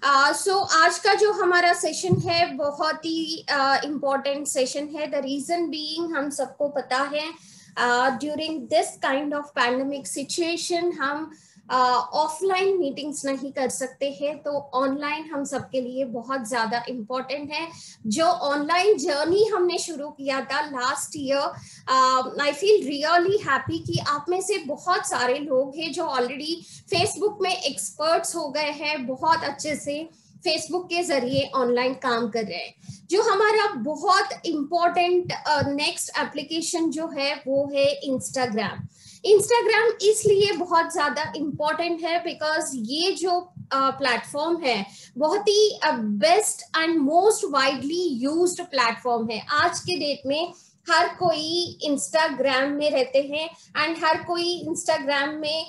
आज का जो हमारा सेशन है बहुत ही इम्पोर्टेंट सेशन है। द रीजन बीइंग, हम सबको पता है during this kind of pandemic situation हम ऑफलाइन मीटिंग्स नहीं कर सकते हैं, तो ऑनलाइन हम सबके लिए बहुत ज्यादा इम्पोर्टेंट है। जो ऑनलाइन जर्नी हमने शुरू किया था last year, I feel really happy कि आप में से बहुत सारे लोग हैं जो ऑलरेडी फेसबुक में एक्सपर्ट्स हो गए हैं, बहुत अच्छे से फेसबुक के जरिए ऑनलाइन काम कर रहे हैं। जो हमारा बहुत इम्पोर्टेंट नेक्स्ट एप्लीकेशन जो है वो है इंस्टाग्राम। इंस्टाग्राम इसलिए बहुत ज्यादा इम्पोर्टेंट है बिकॉज ये जो प्लेटफॉर्म है बहुत ही best and most widely used platform है। आज के डेट में हर कोई इंस्टाग्राम में रहते हैं एंड हर कोई इंस्टाग्राम में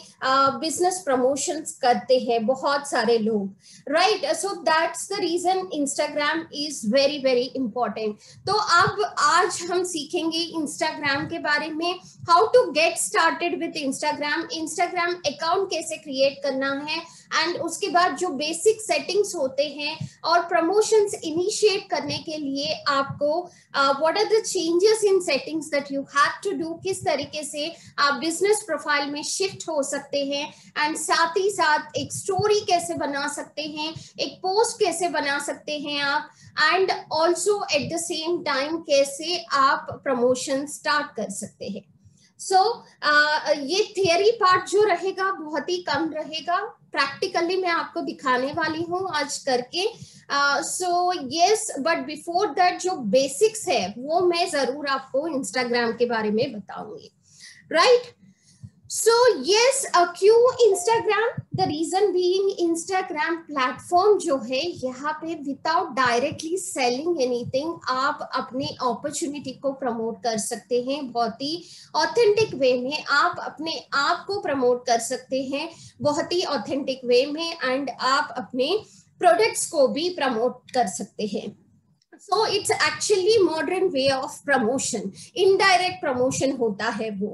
बिजनेस प्रमोशंस करते हैं, बहुत सारे लोग, right. So that's the reason Instagram is very very important. तो अब आज हम सीखेंगे इंस्टाग्राम के बारे में, how to get started with Instagram, Instagram account कैसे क्रिएट करना है, एंड उसके बाद जो बेसिक सेटिंग्स होते हैं और प्रमोशंस इनिशिएट करने के लिए आपको what are the changes in settings that you have to do, किस तरीके से आप बिजनेस प्रोफाइल में शिफ्ट हो सकते हैं, एंड साथ ही साथ एक स्टोरी कैसे बना सकते हैं, एक पोस्ट कैसे बना सकते हैं आप, and also eight the same time कैसे आप प्रमोशन स्टार्ट कर सकते हैं। सो ये थियरी पार्ट जो रहेगा बहुत ही कम रहेगा, प्रैक्टिकली मैं आपको दिखाने वाली हूँ आज करके। So yes, but before that जो बेसिक्स है वो मैं जरूर आपको इंस्टाग्राम के बारे में बताऊंगी, राइट। So yes, क्यों Instagram? The reason being Instagram platform जो है यहाँ पे विदाउट डायरेक्टली सेलिंग एनीथिंग आप अपने अपॉर्चुनिटी को प्रमोट कर सकते हैं। बहुत ही ऑथेंटिक वे में आप अपने आप को प्रमोट कर सकते हैं, बहुत ही ऑथेंटिक वे में, एंड आप अपने प्रोडक्ट्स को भी प्रमोट कर सकते हैं। So it's actually modern way of promotion, indirect promotion होता है वो।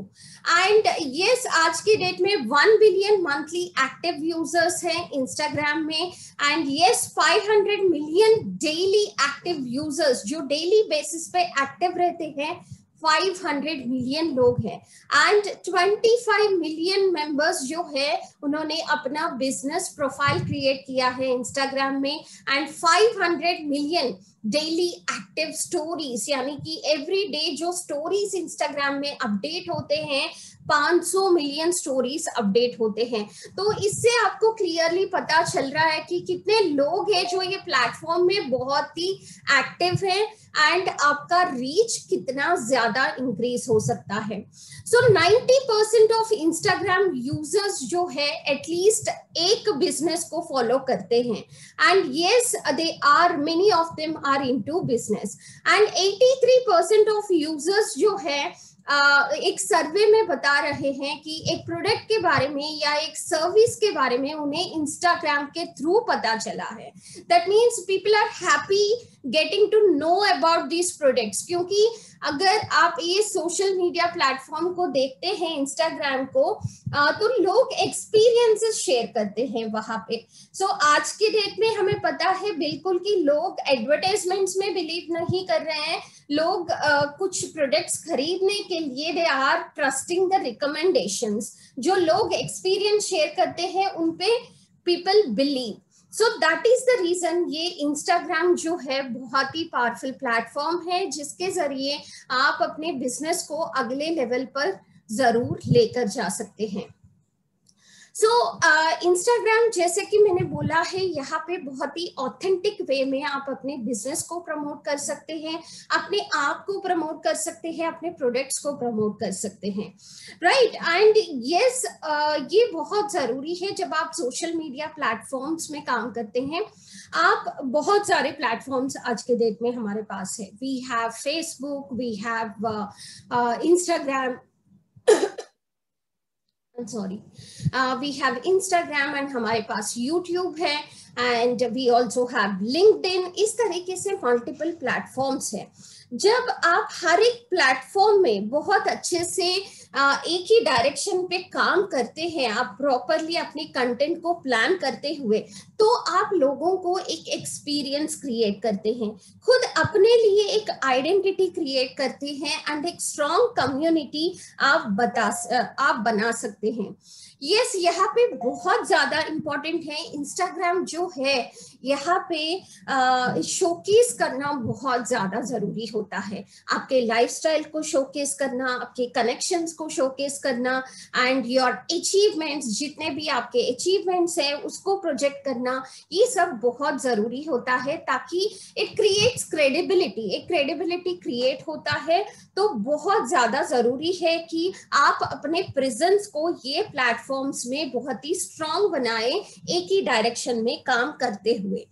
And yes, आज की डेट में 1 बिलियन मंथली एक्टिव यूजर्स हैं इंस्टाग्राम में, and yes 500 million daily active users जो डेली बेसिस पे एक्टिव रहते हैं 500 मिलियन लोग हैं, एंड 25 मिलियन मेंबर्स जो है उन्होंने अपना बिजनेस प्रोफाइल क्रिएट किया है इंस्टाग्राम में, and 500 million daily active stories, यानी कि एवरी डे जो स्टोरीज इंस्टाग्राम में अपडेट होते हैं 500 मिलियन स्टोरीज अपडेट होते हैं। तो इससे आपको क्लियरली पता चल रहा है कि कितने लोग हैं जो ये प्लेटफॉर्म में बहुत ही एक्टिव हैं, एंड आपका रीच कितना ज्यादा इंक्रीज हो सकता है। सो 90% ऑफ इंस्टाग्राम यूजर्स जो है एटलीस्ट एक बिजनेस को फॉलो करते हैं, and yes they are many of them are into business, and 83% of users जो है एक सर्वे में बता रहे हैं कि एक प्रोडक्ट के बारे में या एक सर्विस के बारे में उन्हें इंस्टाग्राम के थ्रू पता चला है। That means people are happy getting to know about this products, क्योंकि अगर आप ये सोशल मीडिया प्लेटफॉर्म को देखते हैं इंस्टाग्राम को, तो लोग एक्सपीरियंसेस शेयर करते हैं वहां पे। सो आज के डेट में हमें पता है बिल्कुल कि लोग एडवर्टाइजमेंट्स में बिलीव नहीं कर रहे हैं, लोग कुछ प्रोडक्ट्स खरीदने के लिए they are trusting the recommendations, जो लोग एक्सपीरियंस शेयर करते हैं उन पे people believe. So that is the reason ये इंस्टाग्राम जो है बहुत ही पावरफुल प्लेटफॉर्म है जिसके जरिए आप अपने बिजनेस को अगले लेवल पर जरूर लेकर जा सकते हैं। सो इंस्टाग्राम जैसे कि मैंने बोला है यहाँ पे बहुत ही ऑथेंटिक वे में आप अपने बिजनेस को प्रमोट कर सकते हैं, अपने आप को प्रमोट कर सकते हैं, अपने प्रोडक्ट्स को प्रमोट कर सकते हैं, राइट। एंड यस, ये बहुत जरूरी है जब आप सोशल मीडिया प्लेटफॉर्म्स में काम करते हैं। आप बहुत सारे प्लेटफॉर्म्स आज के डेट में हमारे पास है, we have Facebook, we have Instagram, sorry, we have Instagram and हमारे पास यूट्यूब है and we also have LinkedIn. इस तरीके से मल्टीपल प्लेटफॉर्म्स है। जब आप हर एक प्लेटफॉर्म में बहुत अच्छे से एक ही डायरेक्शन पे काम करते हैं, आप प्रॉपरली अपने कंटेंट को प्लान करते हुए, तो आप लोगों को एक एक्सपीरियंस क्रिएट करते हैं, खुद अपने लिए एक आइडेंटिटी क्रिएट करते हैं एंड एक स्ट्रॉन्ग कम्युनिटी आप बना सकते हैं। यस, यहाँ पे बहुत ज्यादा इम्पोर्टेंट है। इंस्टाग्राम जो है यहाँ पे शोकेस करना बहुत ज्यादा जरूरी होता है। आपके लाइफस्टाइल को शोकेस करना, आपके कनेक्शंस को शोकेस करना एंड योर अचीवमेंट्स, जितने भी आपके अचीवमेंट्स हैं उसको प्रोजेक्ट करना, ये सब बहुत जरूरी होता है ताकि इट क्रिएट्स क्रेडिबिलिटी। एक क्रेडिबिलिटी क्रिएट होता है तो बहुत ज्यादा जरूरी है कि आप अपने प्रेजेंस को ये प्लेटफॉर्म्स में बहुत ही स्ट्रॉन्ग बनाए, एक ही डायरेक्शन में काम करते हुए।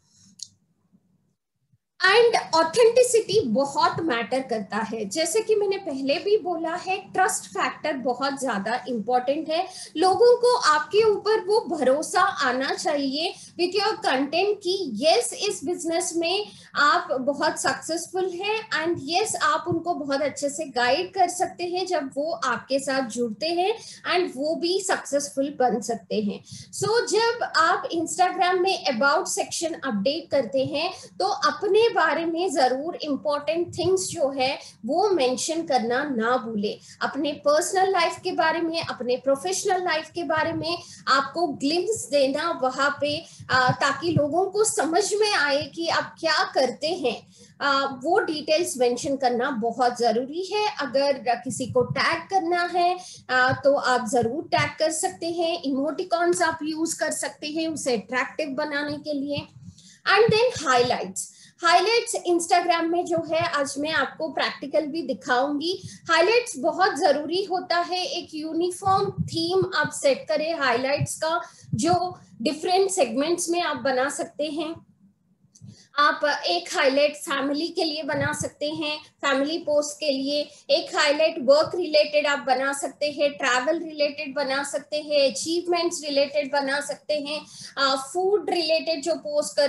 एंड ऑथेंटिसिटी बहुत मैटर करता है। जैसे कि मैंने पहले भी बोला है, ट्रस्ट फैक्टर बहुत ज्यादा इंपॉर्टेंट है। लोगों को आपके ऊपर वो भरोसा आना चाहिए विथ योर कंटेंट की यस, इस बिजनेस में आप बहुत सक्सेसफुल हैं एंड यस, आप उनको बहुत अच्छे से गाइड कर सकते हैं जब वो आपके साथ जुड़ते हैं एंड वो भी सक्सेसफुल बन सकते हैं। सो जब आप इंस्टाग्राम में अबाउट सेक्शन अपडेट करते हैं तो अपने बारे में जरूर इंपॉर्टेंट थिंग्स जो है वो मेंशन करना ना भूले। अपने पर्सनल लाइफ के बारे में, अपने प्रोफेशनल लाइफ के बारे में आपको ग्लिम्स देना वहां पे, ताकि लोगों को समझ में आए कि आप क्या करते हैं। वो डिटेल्स मेंशन करना बहुत जरूरी है। अगर किसी को टैग करना है तो आप जरूर टैग कर सकते हैं। इमोटिकॉन्स आप यूज कर सकते हैं उसे अट्रैक्टिव बनाने के लिए। एंड देन हाइलाइट्स इंस्टाग्राम में जो है, आज मैं आपको प्रैक्टिकल भी दिखाऊंगी। हाइलाइट्स बहुत जरूरी होता है। एक यूनिफॉर्म थीम आप सेट करें हाइलाइट्स का, जो डिफरेंट सेगमेंट्स में आप बना सकते हैं। आप एक हाईलाइट फैमिली के लिए बना सकते हैं, फैमिली पोस्ट के लिए। एक हाईलाइट वर्क रिलेटेड आप बना सकते हैं, ट्रैवल रिलेटेड बना सकते हैं, अचीवमेंट्स रिलेटेड बना सकते हैं, फूड रिलेटेड जो पोस्ट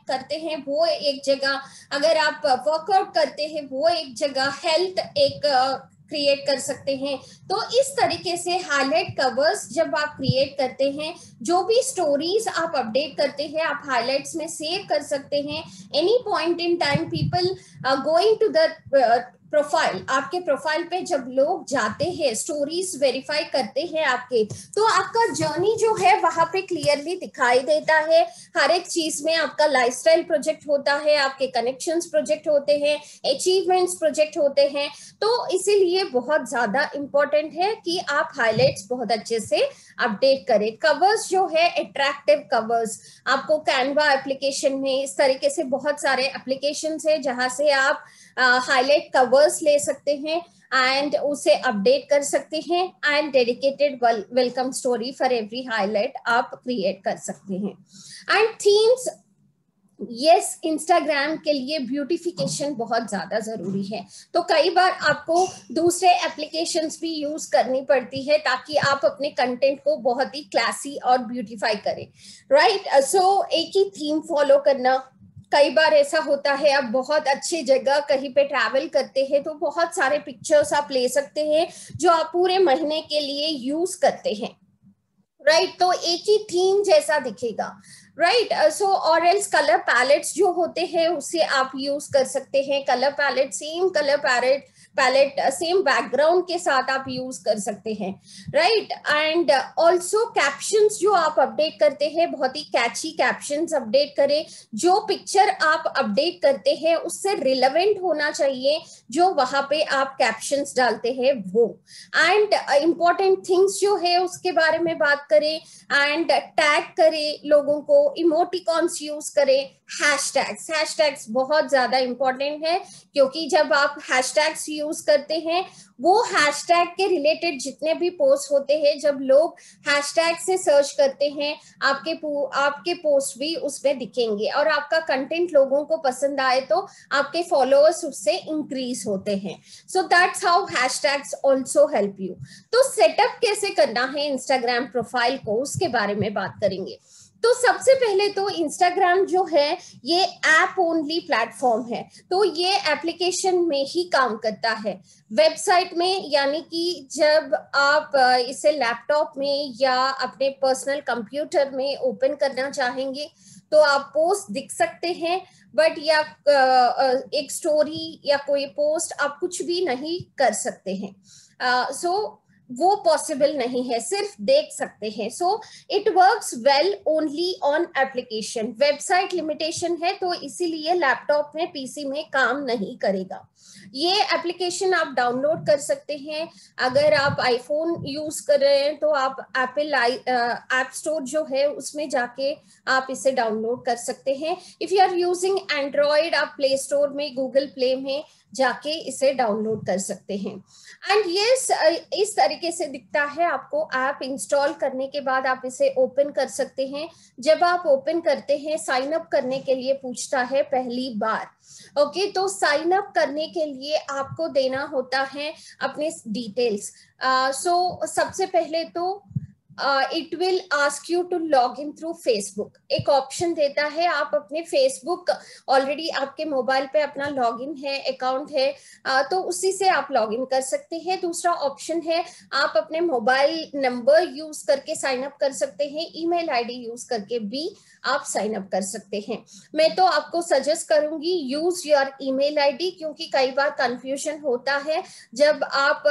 करते हैं वो एक जगह, अगर आप वर्कआउट करते हैं वो एक जगह, हेल्थ एक क्रिएट कर सकते हैं। तो इस तरीके से हाईलाइट कवर्स जब आप क्रिएट करते हैं, जो भी स्टोरीज आप अपडेट करते हैं आप हाईलाइट्स में सेव कर सकते हैं। Any point in time people going to the profile, आपके प्रोफाइल पे जब लोग जाते हैं, स्टोरीज वेरीफाई करते हैं आपके, तो आपका जर्नी जो है वहां पे क्लियरली दिखाई देता है। हर एक चीज में आपका लाइफस्टाइल प्रोजेक्ट होता है, आपके कनेक्शंस प्रोजेक्ट होते हैं, अचीवमेंट्स प्रोजेक्ट होते हैं। तो इसीलिए बहुत ज्यादा इंपॉर्टेंट है कि आप हाइलाइट्स बहुत अच्छे से अपडेट करें। कवर्स जो है अट्रैक्टिव कवर्स, आपको कैनवा एप्लीकेशन में, इस तरीके से बहुत सारे एप्लीकेशंस है जहां से आप हाईलाइट कवर्स ले सकते हैं एंड उसे अपडेट कर सकते हैं and dedicated welcome story for every highlight आप क्रिएट कर सकते हैं। एंड थीम्स, यस, इंस्टाग्राम के लिए ब्यूटिफिकेशन बहुत ज्यादा जरूरी है। तो कई बार आपको दूसरे एप्लीकेशंस भी यूज करनी पड़ती है ताकि आप अपने कंटेंट को बहुत ही क्लासी और ब्यूटिफाई करें, राइट। सो एक ही थीम फॉलो करना। कई बार ऐसा होता है, आप बहुत अच्छी जगह कहीं पे ट्रैवल करते हैं तो बहुत सारे पिक्चर्स आप ले सकते हैं जो आप पूरे महीने के लिए यूज करते हैं, राइट। तो एक ही थीम जैसा दिखेगा, राइट। सो और एल्स कलर पैलेट्स जो होते हैं उसे आप यूज कर सकते हैं। Colour palette, same colour palette same background के साथ आप यूज कर सकते हैं, राइट। एंड ऑल्सो कैप्शंस जो आप अपडेट करते हैं, बहुत ही कैची कैप्शंस अपडेट करें। जो पिक्चर आप अपडेट करते हैं उससे रिलेवेंट होना चाहिए जो वहां पे आप कैप्शंस डालते हैं वो। एंड इंपॉर्टेंट थिंग्स जो है उसके बारे में बात करें एंड टैग करें लोगों को, इमोटिकॉन्स यूज करें। हैशटैग्स बहुत ज्यादा इंपॉर्टेंट है, क्योंकि जब आप हैशटैग्स यूज यूज करते हैं, वो हैशटैग के रिलेटेड जितने भी पोस्ट होते हैं, जब लोग हैशटैग से सर्च करते हैं, आपके पोस्ट भी उसमें दिखेंगे, और आपका कंटेंट लोगों को पसंद आए तो आपके फॉलोअर्स उससे इंक्रीज होते हैं. सो that's how hashtags also help you. तो सेटअप कैसे करना है इंस्टाग्राम प्रोफाइल को, उसके बारे में बात करेंगे. तो सबसे पहले तो इंस्टाग्राम जो है ये ऐप ओनली प्लेटफॉर्म है, तो ये एप्लीकेशन में ही काम करता है, वेबसाइट में, यानी कि जब आप इसे लैपटॉप में या अपने पर्सनल कंप्यूटर में ओपन करना चाहेंगे तो आप पोस्ट दिख सकते हैं, बट या एक स्टोरी या कोई पोस्ट आप कुछ भी नहीं कर सकते हैं. सो वो पॉसिबल नहीं है, सिर्फ देख सकते हैं. So it works well only on application. Website limitation है, तो इसीलिए लैपटॉप में, पीसी में काम नहीं करेगा. ये एप्लीकेशन आप डाउनलोड कर सकते हैं. अगर आप आईफोन यूज कर रहे हैं तो आप एप्पल ऐप स्टोर जो है उसमें जाके आप इसे डाउनलोड कर सकते हैं. If you are using Android, आप प्ले स्टोर में, गूगल प्ले में जाके इसे डाउनलोड कर सकते हैं. एंड यस, इस तरीके से दिखता है आपको. ऐप इंस्टॉल करने के बाद आप इसे ओपन कर सकते हैं. जब आप ओपन करते हैं, साइन अप करने के लिए पूछता है पहली बार. ओके, तो साइन अप करने के लिए आपको देना होता है अपने डिटेल्स. सो सबसे पहले तो it will ask you to log in through Facebook. एक ऑप्शन देता है, आप अपने फेसबुक, ऑलरेडी आपके मोबाइल पे अपना लॉगिन है, अकाउंट है, तो उसी से आप लॉगिन कर सकते हैं. दूसरा ऑप्शन है, आप अपने मोबाइल नंबर यूज करके साइन अप कर सकते हैं. ईमेल आईडी यूज करके भी आप साइन अप कर सकते हैं. मैं तो आपको सजेस्ट करूंगी यूज योर ईमेल आईडी, क्योंकि कई बार कंफ्यूजन होता है जब आप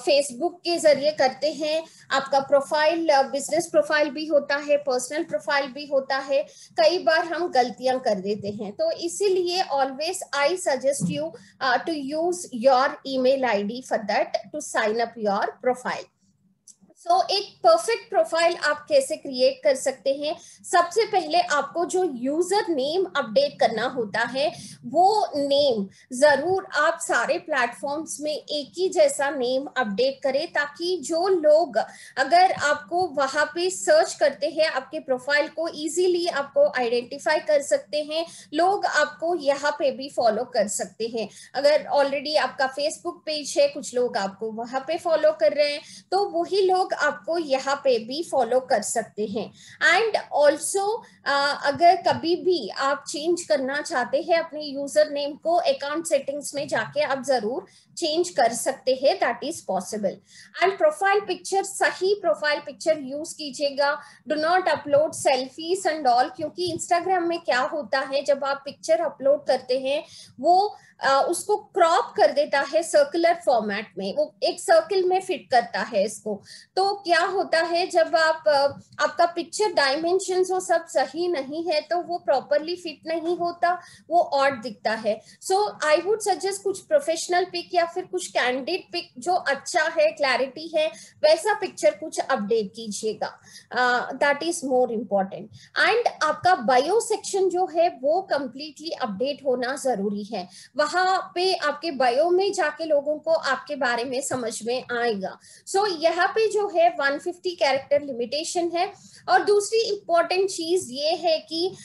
फेसबुक के जरिए करते हैं. आपका प्रोफाइल बिजनेस प्रोफाइल भी होता है, पर्सनल प्रोफाइल भी होता है, कई बार हम गलतियां कर देते हैं. तो इसीलिए always I suggest you to use your email ID for that to sign up your profile. So एक परफेक्ट प्रोफाइल आप कैसे क्रिएट कर सकते हैं? सबसे पहले आपको जो यूजर नेम अपडेट करना होता है, वो नेम जरूर आप सारे प्लेटफॉर्म्स में एक ही जैसा नेम अपडेट करें, ताकि जो लोग अगर आपको वहां पे सर्च करते हैं, आपके प्रोफाइल को इजीली आपको आइडेंटिफाई कर सकते हैं. लोग आपको यहाँ पे भी फॉलो कर सकते हैं. अगर ऑलरेडी आपका फेसबुक पेज है, कुछ लोग आपको वहां पे फॉलो कर रहे हैं, तो वही लोग आपको यहाँ पे भी फॉलो कर सकते हैं. एंड ऑल्सो अगर कभी भी आप चेंज करना चाहते हैं अपने यूजर नेम को, अकाउंट सेटिंग्स में जाके आप जरूर चेंज कर सकते हैं. That is possible. And profile picture, सही प्रोफाइल पिक्चर यूज कीजिएगा. Do not upload selfies and all, क्योंकि इंस्टाग्राम में क्या होता है, जब आप पिक्चर अपलोड करते हैं वो उसको क्रॉप कर देता है सर्कुलर फॉर्मेट में, वो एक सर्किल में फिट करता है इसको. तो क्या होता है, जब आप आपका पिक्चर डायमेंशंस वो सब सही नहीं है तो वो प्रॉपरली फिट नहीं होता, वो ऑड दिखता है. सो आई वुड सजेस्ट कुछ प्रोफेशनल पिक या फिर कुछ कैंडिड पिक जो अच्छा है, क्लैरिटी है, वैसा पिक्चर कुछ अपडेट कीजिएगा. That is more important. And आपका बायो सेक्शन जो है वो कंप्लीटली अपडेट होना जरूरी है. वहां पे आपके बायो में जाके लोगों को आपके बारे में समझ में आएगा. सो यहाँ पे जो है 150 कैरेक्टर लिमिटेशन है. और दूसरी इंपॉर्टेंट चीज ये है कि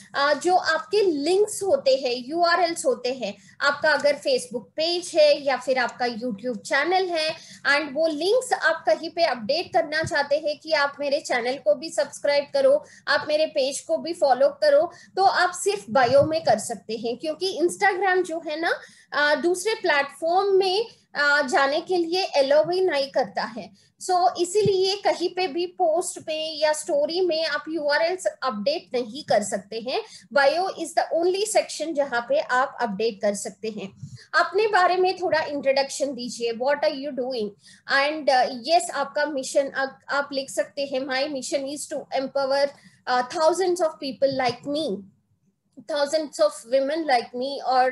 जो आपके लिंक्स होते हैं, यूआरएल्स होते हैं, आपका अगर फेसबुक पेज है या फिर आपका यूट्यूब चैनल है, एंड वो लिंक्स आप कहीं पे अपडेट करना चाहते हैं कि आप मेरे चैनल को भी सब्सक्राइब करो, आप मेरे पेज को भी फॉलो करो, तो आप सिर्फ बायो में कर सकते हैं. क्योंकि इंस्टाग्राम जो है ना, दूसरे प्लेटफॉर्म में जाने के लिए अलाउ ही नहीं करता है. सो इसीलिए कहीं पे भी पोस्ट पे या स्टोरी में आप यूआरएल्स अपडेट नहीं कर सकते हैं. Bio is the only section जहां पे आप अपडेट कर सकते हैं. अपने बारे में थोड़ा इंट्रोडक्शन दीजिए. What are you doing? And yes, आपका मिशन आप लिख सकते हैं, my mission is to empower thousands of people like me, thousands of women like me, or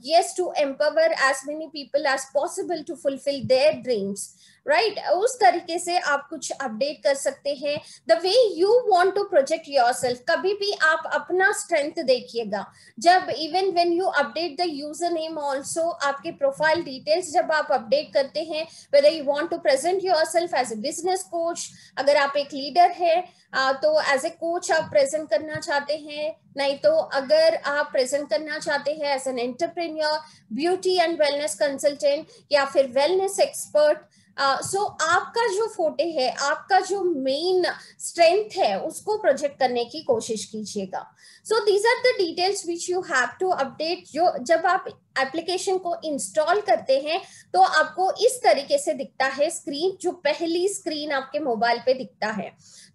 yes, to empower as many people as possible to fulfill their dreams. Right उस तरीके से आप कुछ अपडेट कर सकते हैं, the way you want to project yourself. कभी भी आप अपना स्ट्रेंथ देखिएगा, जब even when you update the user name also, आपके प्रोफाइल डिटेल्स जब आप अपडेट करते हैं, whether you want to present yourself as a business coach, अगर आप एक लीडर है तो एज ए कोच आप प्रेजेंट करना चाहते हैं, नहीं तो अगर आप प्रेजेंट करना चाहते हैं as an entrepreneur, beauty and wellness consultant या फिर वेलनेस एक्सपर्ट, सो आपका जो फोटे है, आपका जो मेन स्ट्रेंथ है, उसको प्रोजेक्ट करने की कोशिश कीजिएगा। So these are the details which you have to update. जो जब आप एप्लीकेशन को इंस्टॉल करते हैं तो आपको इस तरीके से दिखता है स्क्रीन, जो पहली स्क्रीन आपके मोबाइल पे दिखता है।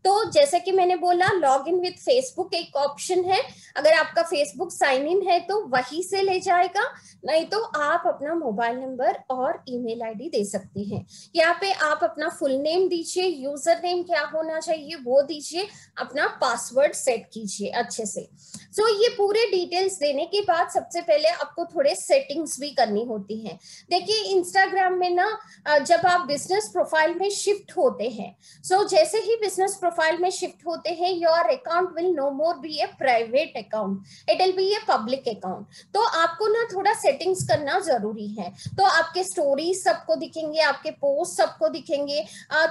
तो जैसे कि मैंने बोला, लॉग इन विद फेसबुक एक ऑप्शन है, अगर आपका फेसबुक साइन इन है तो वहीं से ले जाएगा, नहीं तो आप अपना मोबाइल नंबर और ईमेल आईडी दे सकते हैं। यहाँ पे आप अपना फुल नेम दीजिए, यूजर नेम क्या होना चाहिए वो दीजिए, अपना पासवर्ड सेट कीजिए अच्छे से। सो ये पूरे डिटेल्स देने के बाद सबसे पहले आपको थोड़े सेटिंग्स भी करनी होती हैं। देखिए इंस्टाग्राम में ना जब आप बिजनेस प्रोफाइल में शिफ्ट होते हैं, सो जैसे ही बिजनेस प्रोफाइल में शिफ्ट होते हैं, your account will no more be a private account, it will be a public account. तो आपको ना थोड़ा सेटिंग्स करना जरूरी है। तो आपके स्टोरीज सबको दिखेंगे, आपके पोस्ट सबको दिखेंगे,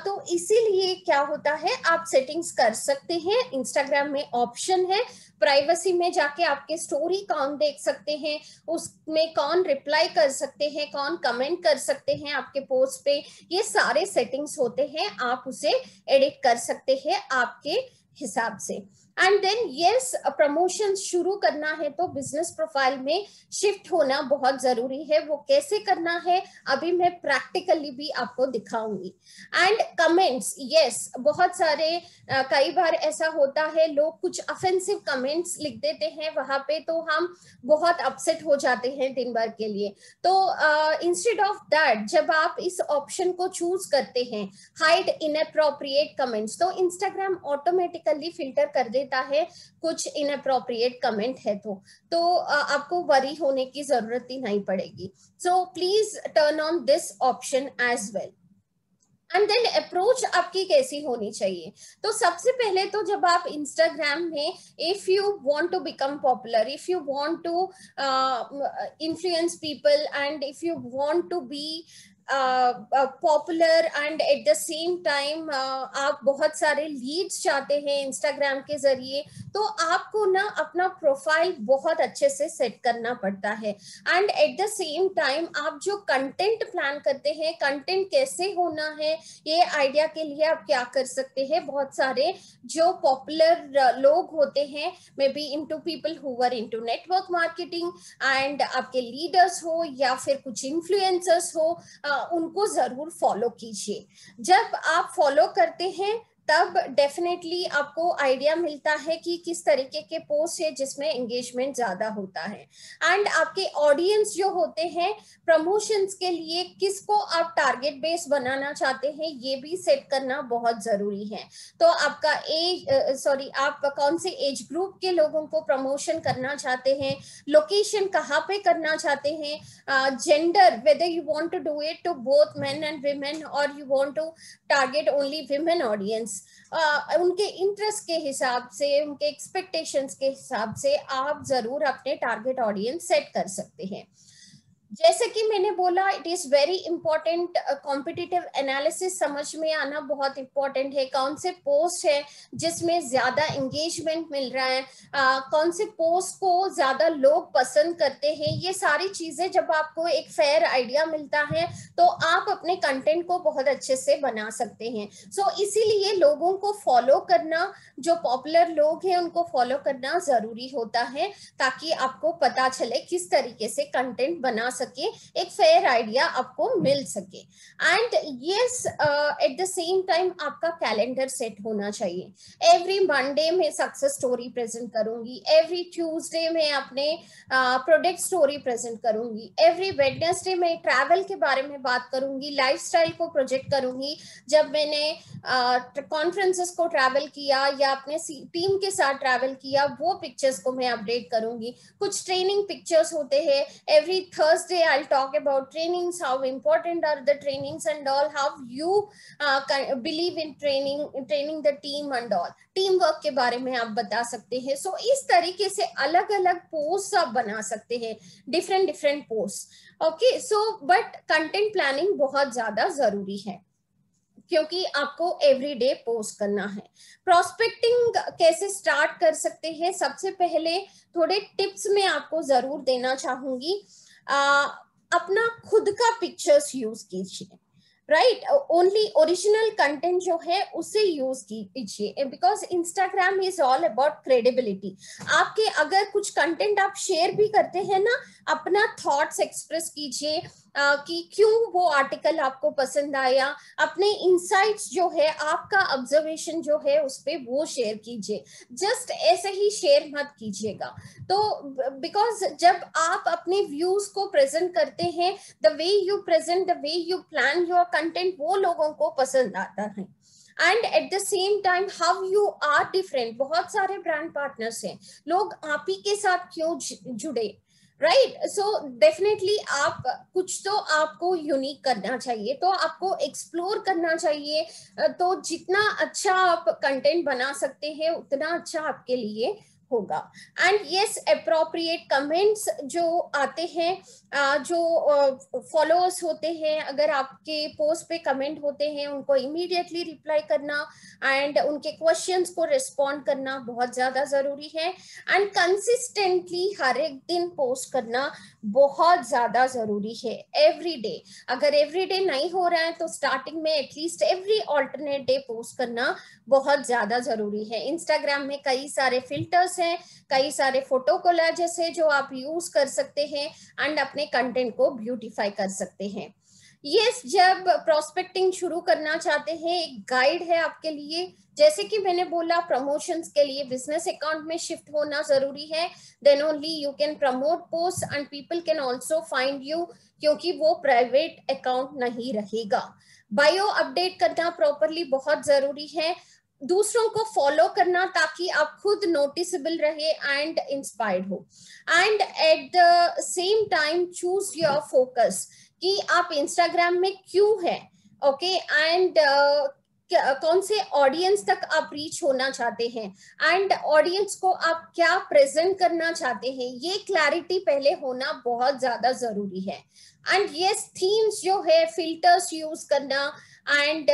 तो इसीलिए क्या होता है, आप सेटिंग्स कर सकते हैं। इंस्टाग्राम में ऑप्शन है प्राइवेसी में, जाके आपके स्टोरी कौन देख सकते हैं, उसमें कौन रिप्लाई कर सकते हैं, कौन कमेंट कर सकते हैं आपके पोस्ट पे, ये सारे सेटिंग्स होते हैं, आप उसे एडिट कर सकते हैं आपके हिसाब से। एंड देन यस, प्रमोशन शुरू करना है तो बिजनेस प्रोफाइल में शिफ्ट होना बहुत जरूरी है। वो कैसे करना है अभी मैं प्रैक्टिकली भी आपको दिखाऊंगी। एंड कमेंट्स, यस, बहुत सारे कई बार ऐसा होता है लोग कुछ ऑफेंसिव कमेंट्स लिख देते हैं वहां पे, तो हम बहुत अपसेट हो जाते हैं दिन भर के लिए। तो इंस्टेड ऑफ दैट, जब आप इस ऑप्शन को चूज करते हैं, हाइड इनअप्रोप्रिएट कमेंट्स, तो इंस्टाग्राम ऑटोमेटिकली फिल्टर कर देता है कुछ इनअप्रोप्रिएट कमेंट है तो आपको वरी होने की जरूरत ही नहीं पड़ेगी। So please turn on this option as well. And then approach आपकी कैसी होनी चाहिए, तो सबसे पहले तो जब आप इंस्टाग्राम में, if you want to become popular, if you want to influence people and if you want to be popular and at the same time आप बहुत सारे लीड्स चाहते हैं इंस्टाग्राम के जरिए, तो आपको ना अपना प्रोफाइल बहुत अच्छे से सेट करना पड़ता है। And at the same time आप जो कंटेंट प्लान करते हैं, कंटेंट कैसे होना है, ये आइडिया के लिए आप क्या कर सकते हैं, बहुत सारे जो पॉपुलर लोग होते हैं, may be into people who were into network marketing, and आपके लीडर्स हो या फिर कुछ इन्फ्लुएंसर्स हो, उनको जरूर फॉलो कीजिए। जब आप फॉलो करते हैं तब डेफिनेटली आपको आइडिया मिलता है कि किस तरीके के पोस्ट है जिसमें एंगेजमेंट ज्यादा होता है। एंड आपके ऑडियंस जो होते हैं प्रमोशंस के लिए, किसको आप टारगेट बेस बनाना चाहते हैं, ये भी सेट करना बहुत जरूरी है। तो आपका आप कौन से एज ग्रुप के लोगों को प्रमोशन करना चाहते हैं, लोकेशन कहाँ पे करना चाहते हैं, gender, whether you want to do it to both men and women और you want to target only women audience, उनके इंटरेस्ट के हिसाब से, उनके एक्सपेक्टेशंस के हिसाब से आप जरूर अपने टारगेट ऑडियंस सेट कर सकते हैं। जैसे कि मैंने बोला, it is very important, competitive analysis समझ में आना बहुत इंपॉर्टेंट है। कौन से पोस्ट है जिसमें ज्यादा एंगेजमेंट मिल रहा है, कौन से पोस्ट को ज्यादा लोग पसंद करते हैं, ये सारी चीजें जब आपको एक फेयर आइडिया मिलता है तो आप अपने कंटेंट को बहुत अच्छे से बना सकते हैं। सो इसीलिए लोगों को फॉलो करना, जो पॉपुलर लोग हैं उनको फॉलो करना जरूरी होता है, ताकि आपको पता चले किस तरीके से कंटेंट बना सके, एक फेयर आइडिया आपको मिल सके। And yes, eight the same time आपका कैलेंडर सेट होना चाहिए। एवरी मंडे में सक्सेस स्टोरी प्रेजेंट करूंगी, एवरी ट्यूसडे में अपने प्रोडक्ट स्टोरी प्रेजेंट करूंगी, एवरी वेडनेसडे में ट्रैवल के बारे में बात करूंगी, लाइफस्टाइल को प्रोजेक्ट करूंगी, जब मैंने कॉन्फ्रेंसेस को ट्रैवल किया या अपने टीम के साथ ट्रैवल किया वो पिक्चर्स को मैं अपडेट करूंगी। कुछ ट्रेनिंग पिक्चर्स होते हैं, every Thursday first day I'll talk about trainings, how important are the trainings and all, how you believe in training the team and all, team work के बारे में आप बता सकते हैं. सो इस तरीके से अलग अलग पोस्ट आप बना सकते हैं, different post. Okay, so but content planning बहुत ज्यादा जरूरी है क्योंकि आपको एवरीडे पोस्ट करना है. प्रोस्पेक्टिंग कैसे स्टार्ट कर सकते हैं, सबसे पहले थोड़े टिप्स मैं आपको जरूर देना चाहूंगी. अपना खुद का पिक्चर्स यूज कीजिए, राइट. ओनली ओरिजिनल कंटेंट जो है उसे यूज कीजिए, because Instagram is all about credibility. आपके अगर कुछ कंटेंट आप शेयर भी करते हैं ना, अपना थॉट्स एक्सप्रेस कीजिए कि क्यों वो आर्टिकल आपको पसंद आया, अपने इनसाइट्स जो है, आपका ऑब्जर्वेशन जो है उस पे वो शेयर कीजिए. जस्ट ऐसे ही शेयर मत कीजिएगा. तो बिकॉज जब आप अपने व्यूज को प्रेजेंट करते हैं, the way you present, the way you plan your content, वो लोगों को पसंद आता है. And at the same time how you are different. बहुत सारे ब्रांड पार्टनर्स हैं, लोग आप ही के साथ क्यों जुड़े, राइट. सो डेफिनेटली आप कुछ तो आपको यूनिक करना चाहिए, तो आपको एक्सप्लोर करना चाहिए. तो जितना अच्छा आप कंटेंट बना सकते हैं उतना अच्छा आपके लिए होगा. एंड यस, अप्रोप्रिएट कमेंट्स जो आते हैं, जो फॉलोअर्स होते हैं, अगर आपके पोस्ट पे कमेंट होते हैं उनको इमीडिएटली रिप्लाई करना एंड उनके क्वेश्चंस को रिस्पॉन्ड करना बहुत ज्यादा जरूरी है. एंड कंसिस्टेंटली हर एक दिन पोस्ट करना बहुत ज्यादा जरूरी है, एवरी डे. अगर एवरी डे नहीं हो रहा है तो स्टार्टिंग में at least every alternate day post करना बहुत ज्यादा जरूरी है. इंस्टाग्राम में कई सारे फिल्टर्स हैं, कई सारे फोटो कोलाजेस है जो आप यूज कर सकते हैं एंड अपने कंटेंट को ब्यूटीफाई कर सकते हैं. यस, जब प्रोस्पेक्टिंग शुरू करना चाहते हैं, एक गाइड है आपके लिए. जैसे कि मैंने बोला, प्रमोशंस के लिए बिजनेस अकाउंट में शिफ्ट होना जरूरी है. Then only you can promote post and people can also find you, क्योंकि वो प्राइवेट अकाउंट नहीं रहेगा. बायो अपडेट करना प्रॉपरली बहुत जरूरी है. दूसरों को फॉलो करना ताकि आप खुद नोटिसेबल रहे एंड इंस्पायर्ड हो. And at the same time choose your focus कि आप इंस्टाग्राम में क्यों है, ओके. एंड कौन से ऑडियंस तक आप रीच होना चाहते हैं एंड ऑडियंस को आप क्या प्रेजेंट करना चाहते हैं, ये क्लैरिटी पहले होना बहुत ज्यादा जरूरी है. एंड यस, थीम्स जो है, फिल्टर्स यूज करना एंड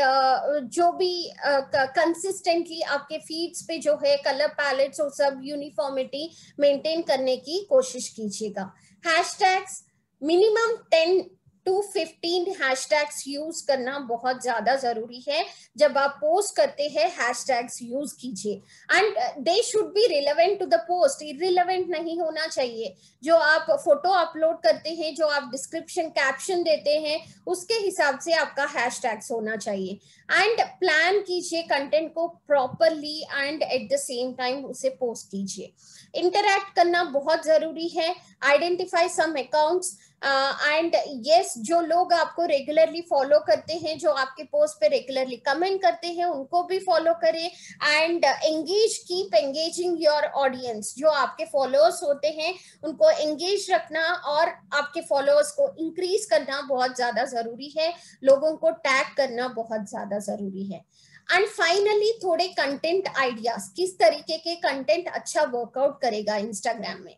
जो भी कंसिस्टेंटली आपके फीड्स पे जो है कलर पैलेट्स और सब यूनिफॉर्मिटी मेंटेन करने की कोशिश कीजिएगा. Hashtags minimum 10 to 15 hashtags use करना बहुत ज्यादा जरूरी है. जब आप पोस्ट करते हैं हैशटैग्स यूज कीजिए and they should be relevant to the post. Irrelevant नहीं होना चाहिए. जो आप फोटो अपलोड करते हैं, जो आप डिस्क्रिप्शन कैप्शन देते हैं, उसके हिसाब से आपका हैशटैग्स होना चाहिए. एंड प्लान कीजिए कंटेंट को properly and at the same time उसे पोस्ट कीजिए. इंटरैक्ट करना बहुत जरूरी है. Identify some accounts and yes, जो लोग आपको रेगुलरली फॉलो करते हैं, जो आपके पोस्ट पे रेगुलरली कमेंट करते हैं, उनको भी फॉलो करें. And engage, keep engaging your audience. जो आपके फॉलोअर्स होते हैं उनको एंगेज रखना और आपके फॉलोअर्स को इंक्रीज करना बहुत ज्यादा जरूरी है. लोगों को टैग करना बहुत ज्यादा जरूरी है. एंड फाइनली थोड़े कंटेंट आइडियाज, किस तरीके के कंटेंट अच्छा वर्कआउट करेगा इंस्टाग्राम में.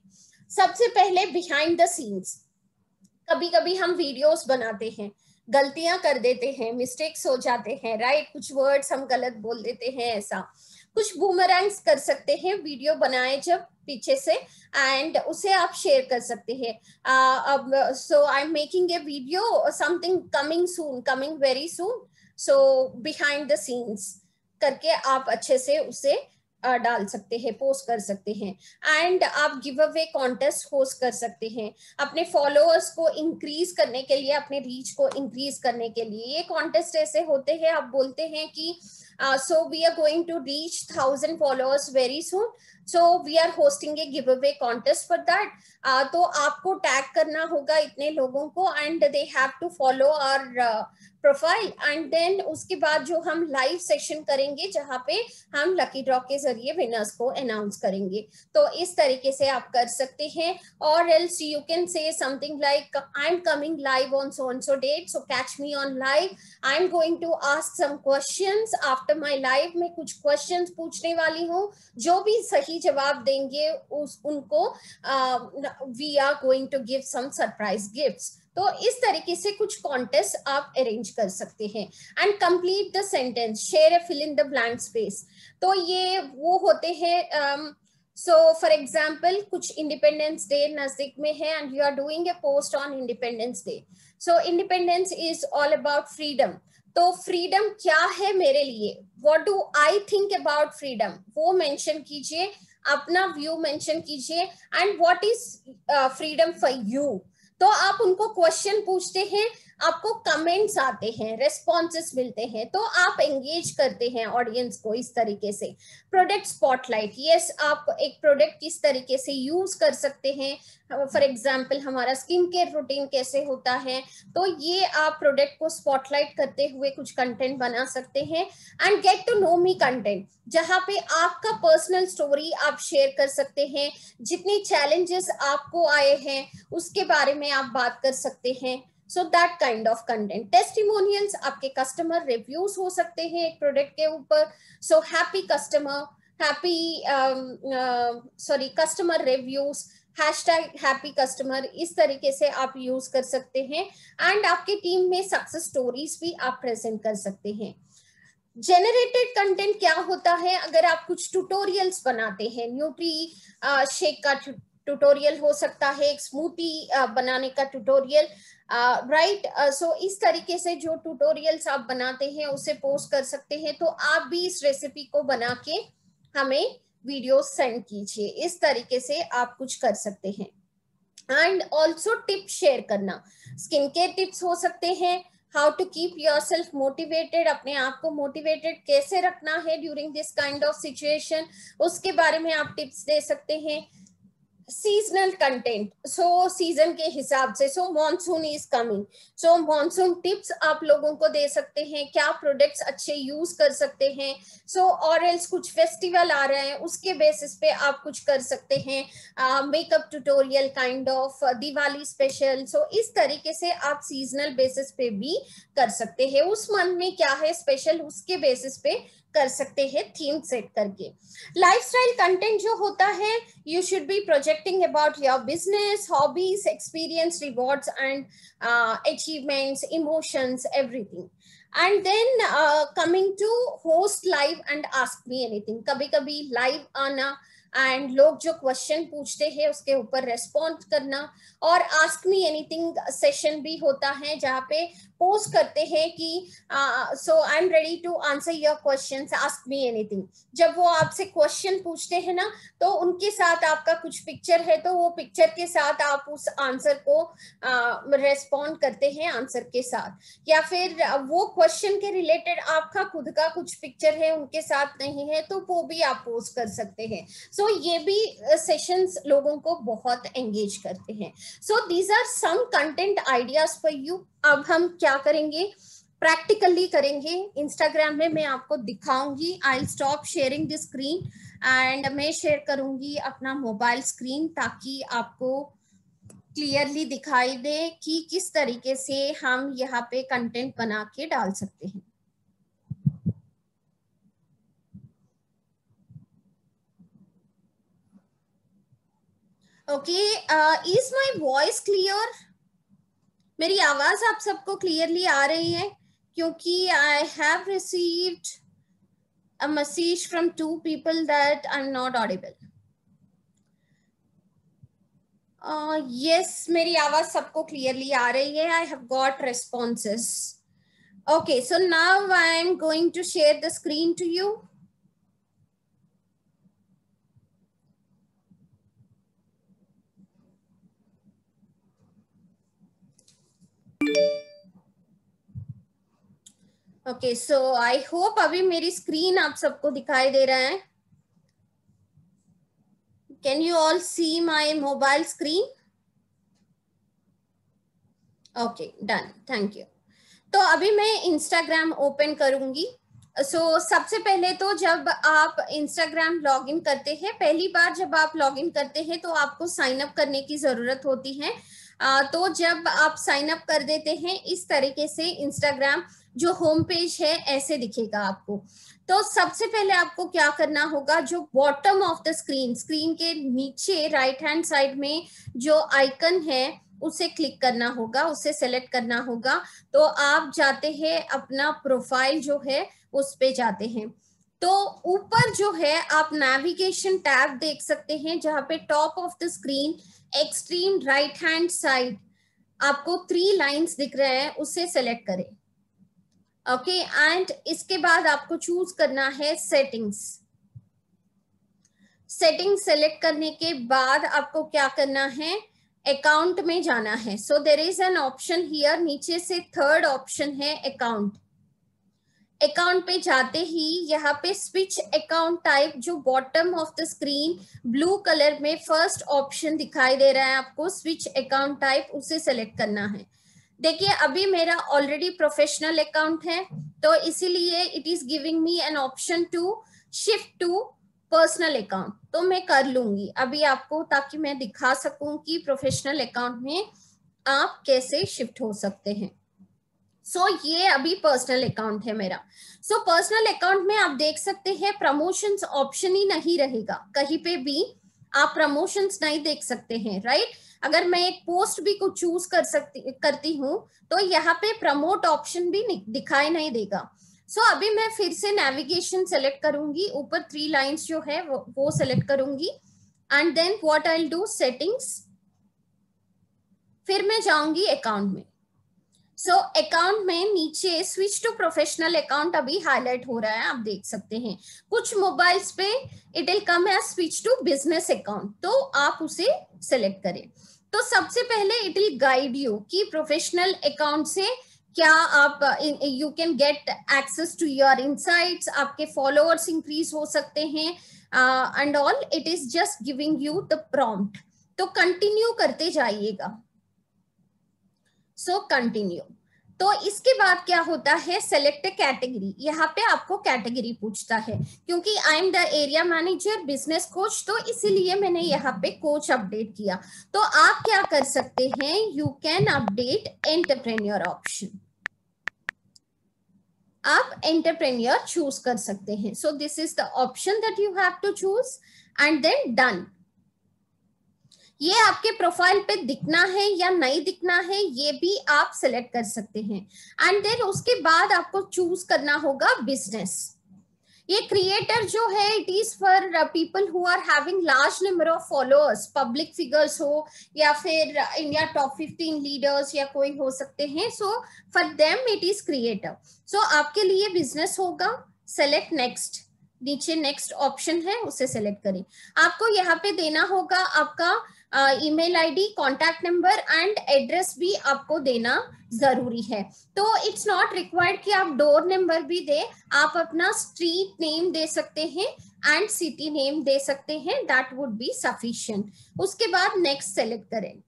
सबसे पहले बिहाइंड द सीन्स. कभी कभी हम वीडियोस बनाते हैं, गलतियां कर देते हैं, मिस्टेक्स हो जाते हैं, राइट. कुछ वर्ड्स हम गलत बोल देते हैं, ऐसा कुछ बूमरैंग्स कर सकते हैं वीडियो बनाए जब पीछे से, एंड उसे आप शेयर कर सकते हैं. अब so I am making a video, something coming soon, coming very soon. So behind the scenes करके आप अच्छे से उसे डाल सकते हैं, पोस्ट कर सकते हैं. एंड आप गिव अवे कॉन्टेस्ट होस्ट कर सकते हैं अपने फॉलोअर्स को इंक्रीज करने के लिए, अपने रीच को इंक्रीज करने के लिए. ये कॉन्टेस्ट ऐसे होते हैं, आप बोलते हैं कि so we are going to reach 1000 followers very soon, so we are hosting a giveaway contest for that. तो आपको टैग करना होगा इतने लोगों को and they have to follow our profile. And then उसके बाद जो हम लाइव सेशन करेंगे जहां पे हम लकी ड्रॉ के जरिए विनर्स को अनाउंस करेंगे. तो इस तरीके से आप कर सकते हैं. और else you can say something like I am coming live on so and so date, so catch me on live. I am going to ask some questions after my live. मैं कुछ क्वेश्चंस पूछने वाली हूँ, जो भी सही जवाब देंगे उनको we are going to give some surprise gifts. तो इस तरीके से कुछ कॉन्टेस्ट आप अरेंज कर सकते हैं. And complete the sentence, share a fill in the blank space. तो ये वो होते हैं. सो फॉर एग्जाम्पल कुछ इंडिपेंडेंस डे नजदीक में है and you are doing a post on Independence Day. So independence is all about freedom. तो फ्रीडम क्या है मेरे लिए, what do I think about freedom, वो मेंशन कीजिए, अपना व्यू मेंशन कीजिए. And what is freedom for you. तो आप उनको क्वेश्चन पूछते हैं, आपको कमेंट्स आते हैं, रेस्पॉन्सेस मिलते हैं, तो आप एंगेज करते हैं ऑडियंस को इस तरीके से. प्रोडक्ट स्पॉटलाइट, यस आप एक प्रोडक्ट किस तरीके से यूज कर सकते हैं. फॉर एग्जाम्पल हमारा स्किन केयर रूटीन कैसे होता है, तो ये आप प्रोडक्ट को स्पॉटलाइट करते हुए कुछ कंटेंट बना सकते हैं. And get to know me content, जहां पे आपका पर्सनल स्टोरी आप शेयर कर सकते हैं, जितनी चैलेंजेस आपको आए हैं उसके बारे में आप बात कर सकते हैं. So that kind of content. Testimonials, आपके कस्टमर रिव्यूज हो सकते हैं एक प्रोडक्ट के ऊपर. So happy customer, happy sorry customer reviews, hashtag happy customer, इस तरीके से आप यूज कर सकते हैं. एंड आपके टीम में सक्सेस स्टोरीज भी आप प्रेजेंट कर सकते हैं. जेनरेटेड कंटेंट क्या होता है, अगर आप कुछ ट्यूटोरियल्स बनाते हैं, न्यूट्री शेक का ट्यूटोरियल हो सकता है, एक स्मूथी बनाने का ट्यूटोरियल, राइट. सो इस तरीके से जो ट्यूटोरियल्स आप बनाते हैं उसे पोस्ट कर सकते हैं. तो आप भी इस रेसिपी को बना के हमें वीडियो सेंड कीजिए. इस तरीके से आप कुछ कर सकते हैं. एंड ऑल्सो टिप्स शेयर करना, स्किन केयर टिप्स हो सकते हैं, how to keep yourself motivated, अपने आप को मोटिवेटेड कैसे रखना है during this kind of situation, उसके बारे में आप टिप्स दे सकते हैं. सीजनल कंटेंट, सो सीजन के हिसाब से, so monsoon is coming, so monsoon tips आप लोगों को दे सकते हैं, क्या प्रोडक्ट्स अच्छे यूज कर सकते हैं. सो और एल्स कुछ फेस्टिवल आ रहे हैं उसके बेसिस पे आप कुछ कर सकते हैं, makeup tutorial kind of, Diwali special. So इस तरीके से आप सीजनल बेसिस पे भी कर सकते हैं, उस मंथ में क्या है स्पेशल उसके बेसिस पे कर सकते हैं थीम सेट करके. लाइफस्टाइल कंटेंट जो होता है, you should be projecting about your business, hobbies, experience, rewards and achievements, emotions, everything. And then coming to host live and ask me anything, कभी कभी live आना एंड लोग जो क्वेश्चन पूछते हैं उसके ऊपर रेस्पॉन्ड करना. और आस्क मी एनीथिंग सेशन भी होता है जहाँ पे पोस्ट करते हैं कि so I am ready to answer your questions, ask me anything. जब वो आपसे क्वेश्चन पूछते हैं ना, तो उनके साथ आपका कुछ पिक्चर है, तो वो पिक्चर के साथ आप उस आंसर को रेस्पॉन्ड करते हैं आंसर के साथ. या फिर वो क्वेश्चन के रिलेटेड आपका खुद का कुछ पिक्चर है उनके साथ नहीं है, तो वो भी आप पोस्ट कर सकते हैं. सो ये भी सेशंस लोगों को बहुत एंगेज करते हैं. So these are some content ideas for you. अब हम क्या करेंगे, प्रैक्टिकली करेंगे. इंस्टाग्राम में मैं आपको दिखाऊंगी. I stop sharing the screen and मैं शेयर करूंगी अपना मोबाइल स्क्रीन, ताकि आपको क्लियरली दिखाई दे कि किस तरीके से हम यहाँ पे कंटेंट बना के डाल सकते हैं. Okay, is my voice clear? मेरी आवाज आप सबको क्लियरली आ रही है? क्योंकि I have received a message from 2 people that I'm not audible. Yes, मेरी आवाज सबको क्लियरली आ रही है. I have got responses. Okay, so now I am going to share the screen to you. Okay, so I hope अभी मेरी screen आप सबको दिखाई दे रहा है. Can you all see my mobile screen? Okay, done. Thank you. तो अभी मैं इंस्टाग्राम ओपन करूंगी. सबसे पहले तो जब आप इंस्टाग्राम लॉगिन करते हैं, पहली बार जब आप लॉगिन करते हैं तो आपको साइन अप करने की जरूरत होती है. तो जब आप साइन अप कर देते हैं इस तरीके से इंस्टाग्राम जो होम पेज है ऐसे दिखेगा आपको. तो सबसे पहले आपको क्या करना होगा, जो बॉटम ऑफ द स्क्रीन के नीचे राइट हैंड साइड में जो आइकन है उसे क्लिक करना होगा, उसे सेलेक्ट करना होगा. तो आप जाते हैं अपना प्रोफाइल जो है उस पे जाते हैं. तो ऊपर जो है आप नेविगेशन टैब देख सकते हैं जहां पे top of the screen extreme right hand side आपको 3 लाइंस दिख रहे हैं, उसे सेलेक्ट करें. ओके, एंड इसके बाद आपको चूज करना है सेटिंग्स. सेटिंग सेलेक्ट करने के बाद आपको क्या करना है, अकाउंट में जाना है. So there is an option here, नीचे से थर्ड ऑप्शन है अकाउंट. अकाउंट पे जाते ही यहाँ पे स्विच अकाउंट टाइप जो bottom of the screen blue colour में फर्स्ट ऑप्शन दिखाई दे रहा है आपको, स्विच अकाउंट टाइप, उसे सेलेक्ट करना है. देखिए अभी मेरा ऑलरेडी प्रोफेशनल अकाउंट है तो इसीलिए it is giving me an option to shift to personal account. तो मैं कर लूंगी अभी आपको, ताकि मैं दिखा सकूं कि प्रोफेशनल अकाउंट में आप कैसे शिफ्ट हो सकते हैं. सो ये अभी पर्सनल अकाउंट है मेरा. सो पर्सनल अकाउंट में आप देख सकते हैं प्रमोशंस ऑप्शन ही नहीं रहेगा, कहीं पे भी आप प्रमोशंस नहीं देख सकते हैं, राइट. अगर मैं एक पोस्ट भी कुछ चूज करती हूँ तो यहाँ पे प्रमोट ऑप्शन भी दिखाई नहीं देगा. सो अभी मैं फिर से नेविगेशन सेलेक्ट करूंगी, ऊपर 3 लाइंस जो है वो सेलेक्ट करूंगी and then what I will do, settings. फिर मैं जाऊंगी अकाउंट में. सो अकाउंट में नीचे स्विच टू प्रोफेशनल अकाउंट अभी हाईलाइट हो रहा है, आप देख सकते हैं. कुछ मोबाइल्स पे it will come as switch to business account, तो आप उसे सेलेक्ट करें. तो सबसे पहले इट विल गाइड यू कि प्रोफेशनल अकाउंट से क्या आप you can get access to your insights, आपके फॉलोअर्स इंक्रीज हो सकते हैं and all. It is just giving you the prompt. तो कंटिन्यू करते जाइएगा. So continue. तो इसके बाद क्या होता है, सेलेक्ट कैटेगरी. यहाँ पे आपको कैटेगरी पूछता है, क्योंकि I am the area manager business coach, तो इसीलिए मैंने यहाँ पे कोच अपडेट किया. तो आप क्या कर सकते हैं, you can update entrepreneur option. आप एंटरप्रेन्योर चूज कर सकते हैं. So this is the option that you have to choose and then done. ये आपके प्रोफाइल पे दिखना है या नहीं दिखना है ये भी आप सेलेक्ट कर सकते हैं. एंड देन उसके बाद आपको चूज करना होगा बिजनेस. ये क्रिएटर जो है it is for people who are having large number of followers, public figures हो या फिर इंडिया टॉप 15 लीडर्स या कोई हो सकते हैं. So for them it is creator. So आपके लिए बिजनेस होगा. सेलेक्ट नेक्स्ट, नीचे नेक्स्ट ऑप्शन है उसे सेलेक्ट करें. आपको यहाँ पे देना होगा आपका email ID, contact number and address भी आपको देना जरूरी है. तो इट्स नॉट रिक्वायर्ड कि आप डोर नंबर भी दे, आप अपना स्ट्रीट नेम दे सकते हैं एंड सिटी नेम दे सकते हैं, दैट वुड बी सफिशिएंट. उसके बाद नेक्स्ट सेलेक्ट करें.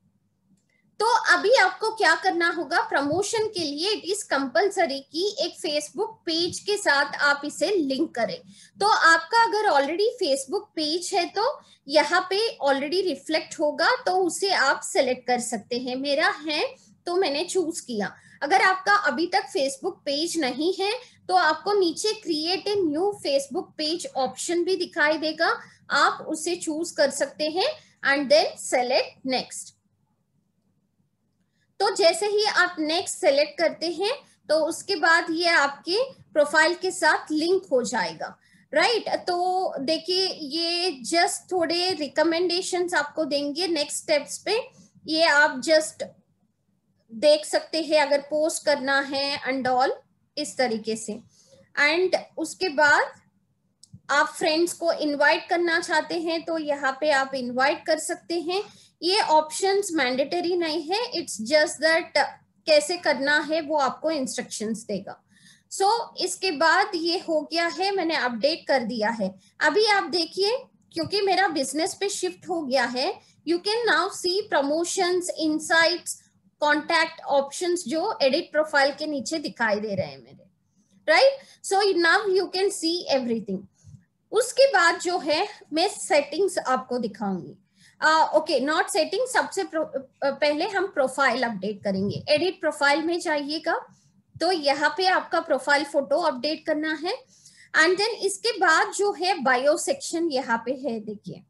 तो अभी आपको क्या करना होगा, प्रमोशन के लिए इट इज कंपलसरी कि एक फेसबुक पेज के साथ आप इसे लिंक करें. तो आपका अगर ऑलरेडी फेसबुक पेज है तो यहाँ पे ऑलरेडी रिफ्लेक्ट होगा, तो उसे आप सेलेक्ट कर सकते हैं. मेरा है तो मैंने चूज किया. अगर आपका अभी तक फेसबुक पेज नहीं है तो आपको नीचे create a new Facebook page option भी दिखाई देगा, आप उसे चूज कर सकते हैं एंड देन सेलेक्ट नेक्स्ट. तो जैसे ही आप नेक्स्ट सेलेक्ट करते हैं तो उसके बाद ये आपके प्रोफाइल के साथ लिंक हो जाएगा, राइट. तो देखिए ये जस्ट थोड़े रिकमेंडेशंस आपको देंगे नेक्स्ट स्टेप्स पे. ये आप जस्ट देख सकते हैं अगर पोस्ट करना है एंड ऑल इस तरीके से. एंड उसके बाद आप फ्रेंड्स को इनवाइट करना चाहते हैं तो यहाँ पे आप इनवाइट कर सकते हैं. ये ऑप्शंस मैंडेटरी नहीं है, इट्स जस्ट दैट कैसे करना है वो आपको इंस्ट्रक्शंस देगा. सो इसके बाद ये हो गया है, मैंने अपडेट कर दिया है. अभी आप देखिए क्योंकि मेरा बिजनेस पे शिफ्ट हो गया है, you can now see promotions, insights, contact options जो एडिट प्रोफाइल के नीचे दिखाई दे रहे हैं मेरे, right? So now you can see everything. उसके बाद जो है मैं सेटिंग्स आपको दिखाऊंगी। ओके, नॉट सेटिंग, सबसे पहले हम प्रोफाइल अपडेट करेंगे। एडिट प्रोफाइल में जाइएगा, तो यहाँ पे आपका प्रोफाइल फोटो अपडेट करना है। एंड देन इसके बाद जो है बायो सेक्शन यहाँ पे है, देखिए।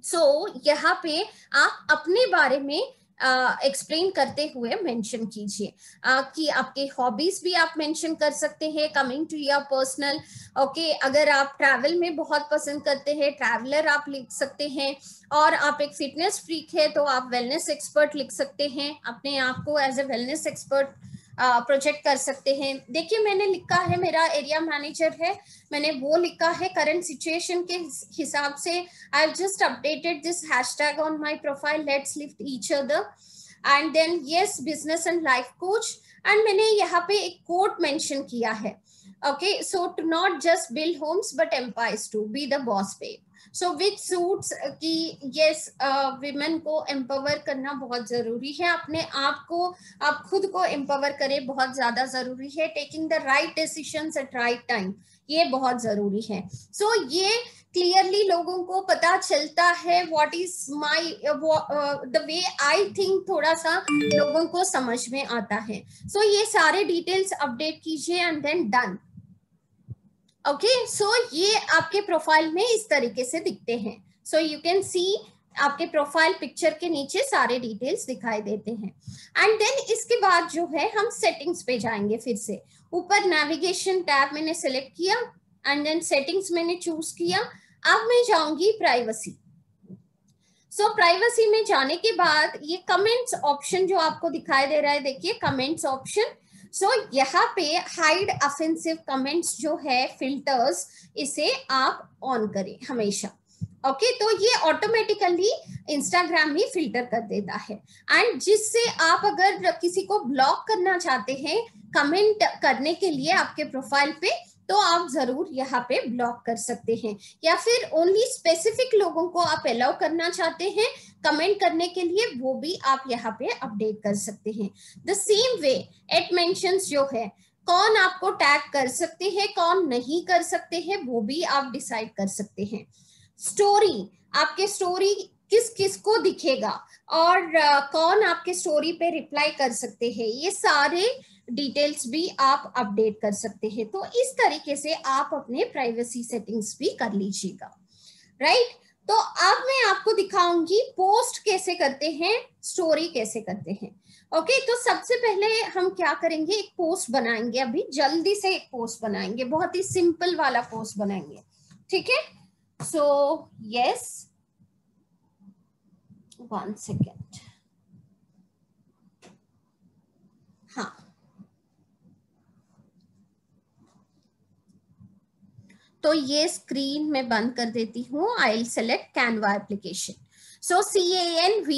सो यहाँ पे आप अपने बारे में एक्सप्लेन करते हुए मेंशन कीजिए कि आपके हॉबीज भी आप मेंशन कर सकते हैं, coming to your personal. Okay, अगर आप ट्रैवल में बहुत पसंद करते हैं, ट्रैवलर आप लिख सकते हैं, और आप एक फिटनेस फ्रीक है तो आप वेलनेस एक्सपर्ट लिख सकते हैं, अपने आप को as a wellness expert project कर सकते हैं। देखिए मैंने लिखा है, मेरा एरिया मैनेजर है, मैंने वो लिखा है करंट सिचुएशन के हिसाब से। I have just updated this hashtag on my profile, let's lift each other, and then yes business and life coach. And मैंने यहाँ पे एक कोट मेंशन किया है, okay, so to not just build homes but empires to be the boss babe. So which suits कि yes women को empower करना बहुत जरूरी है, अपने आप को, आप खुद को एम्पावर करें, बहुत ज्यादा जरूरी है। Taking the right decisions eight right time, ये बहुत जरूरी है। सो ये क्लियरली लोगों को पता चलता है what is my the way I think, थोड़ा सा लोगों को समझ में आता है। सो ये सारे डिटेल्स अपडेट कीजिए एंड देन डन। ओके, सो ये आपके प्रोफाइल में इस तरीके से दिखते हैं। सो यू कैन सी आपके प्रोफाइल पिक्चर के नीचे सारे डिटेल्स दिखाई देते हैं। एंड देन इसके बाद जो है हम सेटिंग्स पे जाएंगे। फिर से ऊपर नेविगेशन टैब मैंने सेलेक्ट किया एंड देन सेटिंग्स मैंने चूज किया। अब मैं जाऊंगी प्राइवेसी। सो प्राइवेसी में जाने के बाद ये कमेंट्स ऑप्शन जो आपको दिखाई दे रहा है, देखिए कमेंट्स ऑप्शन। सो यहाँ पे हाइड ऑफेंसिव कमेंट्स जो है फिल्टर्स, इसे आप ऑन करें हमेशा। ओके, तो ये ऑटोमेटिकली इंस्टाग्राम ही फिल्टर कर देता है। एंड जिससे आप अगर किसी को ब्लॉक करना चाहते हैं कमेंट करने के लिए आपके प्रोफाइल पे, तो आप जरूर यहाँ पे ब्लॉक कर सकते हैं, या फिर ओनली स्पेसिफिक लोगों को आप अलाउ करना चाहते हैं कमेंट करने के लिए, वो भी आप यहाँ पे अपडेट कर सकते हैं। The same way at mentions जो है, कौन आपको टैग कर सकते हैं, कौन नहीं कर सकते हैं, वो भी आप डिसाइड कर सकते हैं। स्टोरी, आपके स्टोरी किस किस को दिखेगा और कौन आपके स्टोरी पे रिप्लाई कर सकते हैं, ये सारे डिटेल्स भी आप अपडेट कर सकते हैं। तो इस तरीके से आप अपने प्राइवेसी सेटिंग्स भी कर लीजिएगा, राइट? तो अब मैं आपको दिखाऊंगी पोस्ट कैसे करते हैं, स्टोरी कैसे करते हैं। ओके, तो सबसे पहले हम क्या करेंगे, एक पोस्ट बनाएंगे। अभी जल्दी से एक पोस्ट बनाएंगे, बहुत ही सिंपल वाला पोस्ट बनाएंगे, ठीक है? So yes, 1 second. हाँ, तो ये स्क्रीन में बंद कर देती हूँ। I will select Canva application. So CANVA,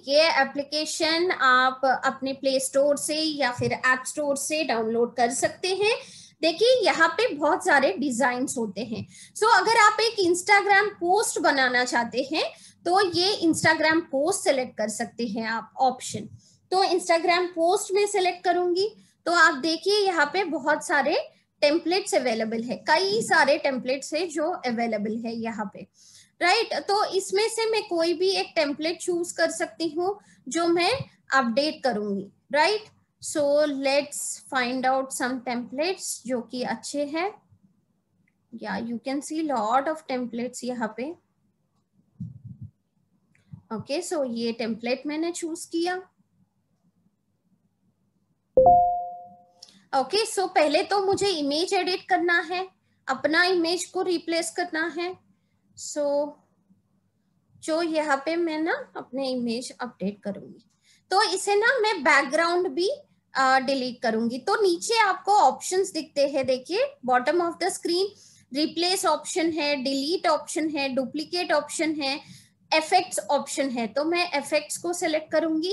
ये एप्लीकेशन आप अपने प्ले स्टोर से या फिर ऐप स्टोर से डाउनलोड कर सकते हैं। देखिए यहाँ पे बहुत सारे डिजाइन्स होते हैं। सो अगर आप एक इंस्टाग्राम पोस्ट बनाना चाहते हैं तो ये इंस्टाग्राम पोस्ट सेलेक्ट कर सकते हैं आप ऑप्शन। तो इंस्टाग्राम पोस्ट में सेलेक्ट करूंगी, तो आप देखिए यहाँ पे बहुत सारे टेम्पलेट्स अवेलेबल है, कई सारे टेम्पलेट्स है जो अवेलेबल है यहाँ पे, राइट? तो इसमें से मैं कोई भी एक टेम्पलेट चूज कर सकती हूँ जो मैं अपडेट करूंगी, right? So let's find out some templates जो कि अच्छे हैं। या you can see lot of templates यहाँ पे। ओके, सो ये टेम्पलेट मैंने चूज किया। ओके, सो पहले तो मुझे इमेज एडिट करना है, अपना इमेज को रिप्लेस करना है। सो जो यहाँ पे मैं ना अपने इमेज अपडेट करूंगी, तो इसे ना मैं बैकग्राउंड भी डिलीट करूंगी। तो नीचे आपको ऑप्शंस दिखते हैं, देखिए bottom of the screen, replace option है, डिलीट ऑप्शन है, डुप्लीकेट ऑप्शन है, इफेक्ट्स ऑप्शन है। तो मैं इफेक्ट्स को सिलेक्ट करूंगी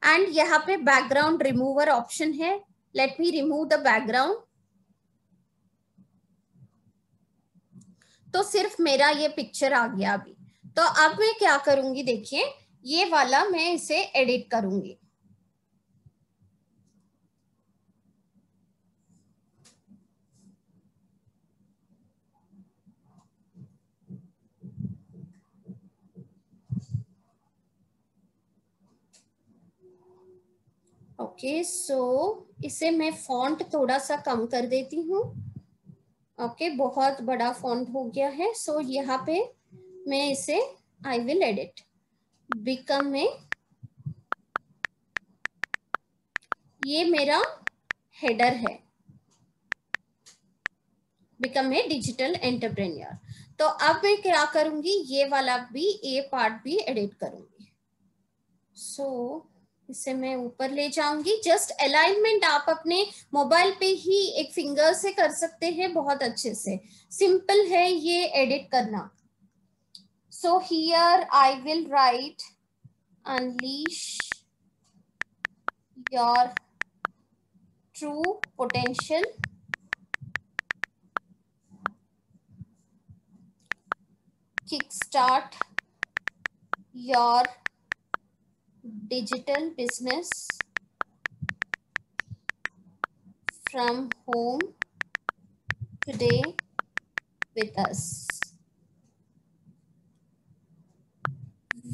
एंड यहाँ पे बैकग्राउंड रिमूवर ऑप्शन है। Let me remove the background. तो सिर्फ मेरा ये पिक्चर आ गया अभी। तो अब मैं क्या करूंगी, देखिए ये वाला मैं इसे एडिट करूंगी। ओके, सो इसे मैं फॉन्ट थोड़ा सा कम कर देती हूँ। ओके, बहुत बड़ा फॉन्ट हो गया है। सो यहाँ पे मैं इसे आई विल एडिट बिकम में, ये मेरा हेडर है, बिकम ए डिजिटल एंटरप्रेन्योर। तो अब मैं क्या करूंगी, ये वाला भी, ए पार्ट भी एडिट करूंगी। सो इसे मैं ऊपर ले जाऊंगी। जस्ट अलाइनमेंट आप अपने मोबाइल पे ही एक फिंगर से कर सकते हैं, बहुत अच्छे से, सिंपल है ये एडिट करना। So here I will write unleash your true potential, kickstart your digital business from home today with us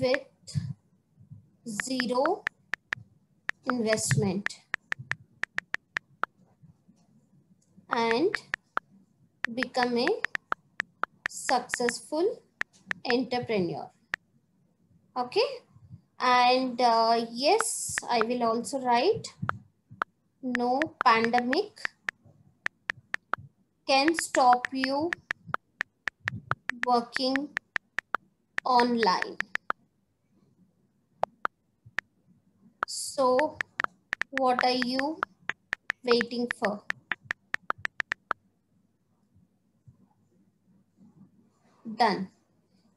with zero investment and become a successful entrepreneur. Okay, and yes, I will also write no pandemic can stop you working online. So what are you waiting for? Done.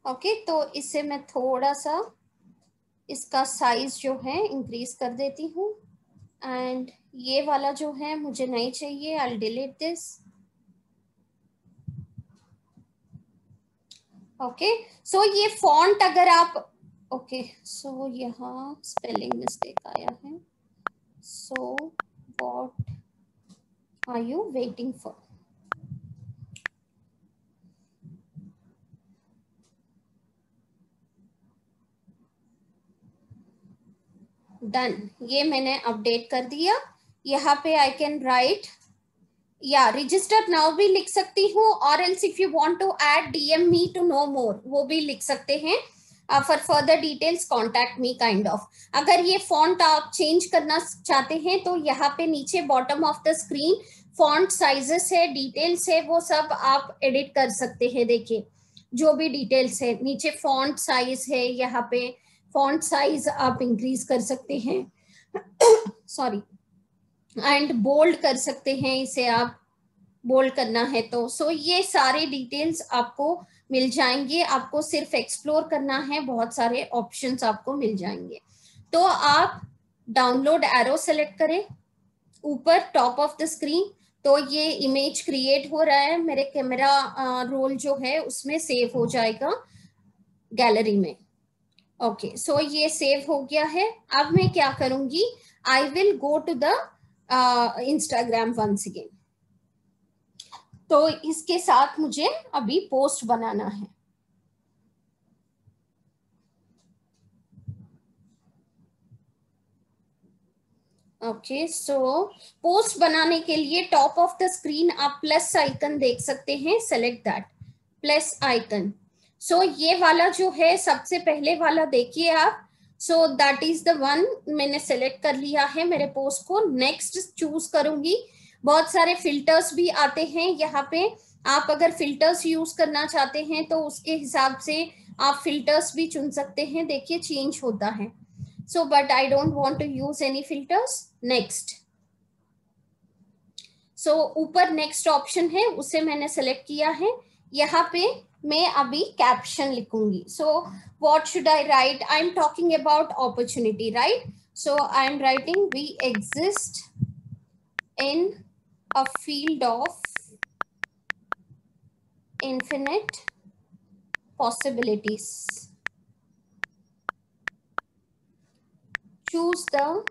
Okay, तो इसे मैं थोड़ा सा इसका size जो है increase कर देती हूँ। एंड ये वाला जो है मुझे नहीं चाहिए, आई डिलीट दिस। ओके, सो ये फॉन्ट अगर आप, ओके, सो यहाँ स्पेलिंग मिस्टेक आया है। So what are you waiting for? Done, ये मैंने अपडेट कर दिया। यहाँ पे आई कैन राइट या रजिस्टर नाउ भी लिख सकती हूँ, और else if you want to add DM me to know more, वो भी लिख सकते हैं। For further details contact me kind of. अगर ये फॉन्ट आप चेंज करना चाहते हैं तो यहाँ पे नीचे bottom of the screen font sizes है, डिटेल्स है, वो सब आप एडिट कर सकते हैं। देखिए जो भी डिटेल्स है नीचे फॉन्ट साइज है, यहाँ पे फॉन्ट साइज आप इंक्रीज कर सकते हैं सॉरी, एंड बोल्ड कर सकते हैं, इसे आप बोल्ड करना है तो। सो ये सारे डिटेल्स आपको मिल जाएंगे, आपको सिर्फ एक्सप्लोर करना है, बहुत सारे ऑप्शंस आपको मिल जाएंगे। तो आप डाउनलोड एरो सेलेक्ट करें ऊपर टॉप ऑफ द स्क्रीन, तो ये इमेज क्रिएट हो रहा है, मेरे कैमरा रोल जो है उसमें सेव हो जाएगा गैलरी में। ओके, सो ये सेव हो गया है। अब मैं क्या करूंगी, I will go to the Instagram once again. तो इसके साथ मुझे अभी पोस्ट बनाना है। ओके, सो पोस्ट बनाने के लिए टॉप ऑफ द स्क्रीन आप प्लस आइकन देख सकते हैं, सेलेक्ट दैट प्लस आइकन। सो ये वाला जो है सबसे पहले वाला देखिए आप, सो दैट इज द वन, मैंने सेलेक्ट कर लिया है मेरे पोस्ट को। नेक्स्ट चूज करूंगी, बहुत सारे फिल्टर्स भी आते हैं यहाँ पे, आप अगर फिल्टर्स यूज करना चाहते हैं तो उसके हिसाब से आप फिल्टर्स भी चुन सकते हैं, देखिए चेंज होता है। So but I don't want to use any filters. Next, so ऊपर नेक्स्ट ऑप्शन है, उसे मैंने सेलेक्ट किया है। यहाँ पे मैं अभी कैप्शन लिखूंगी। So what should I write, I am talking about opportunity, right? So I am writing we exist in a field of infinite possibilities. Choose the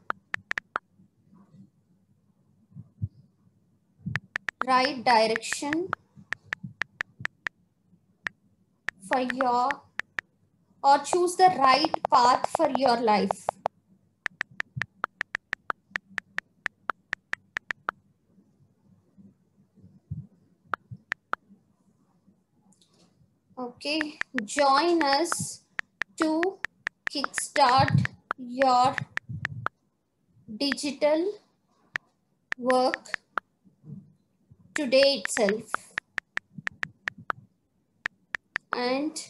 right direction for your, or choose the right path for your life. Okay, join us to kickstart your digital work today itself and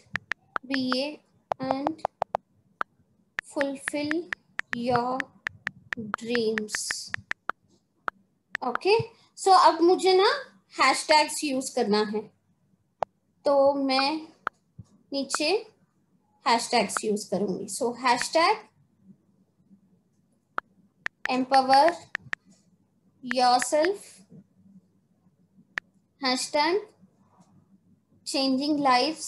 and fulfill your dreams. Okay, so अब मुझे ना hashtags use करना है, तो मैं नीचे hashtags use करूंगी. So hashtag empower yourself, hashtag changing lives,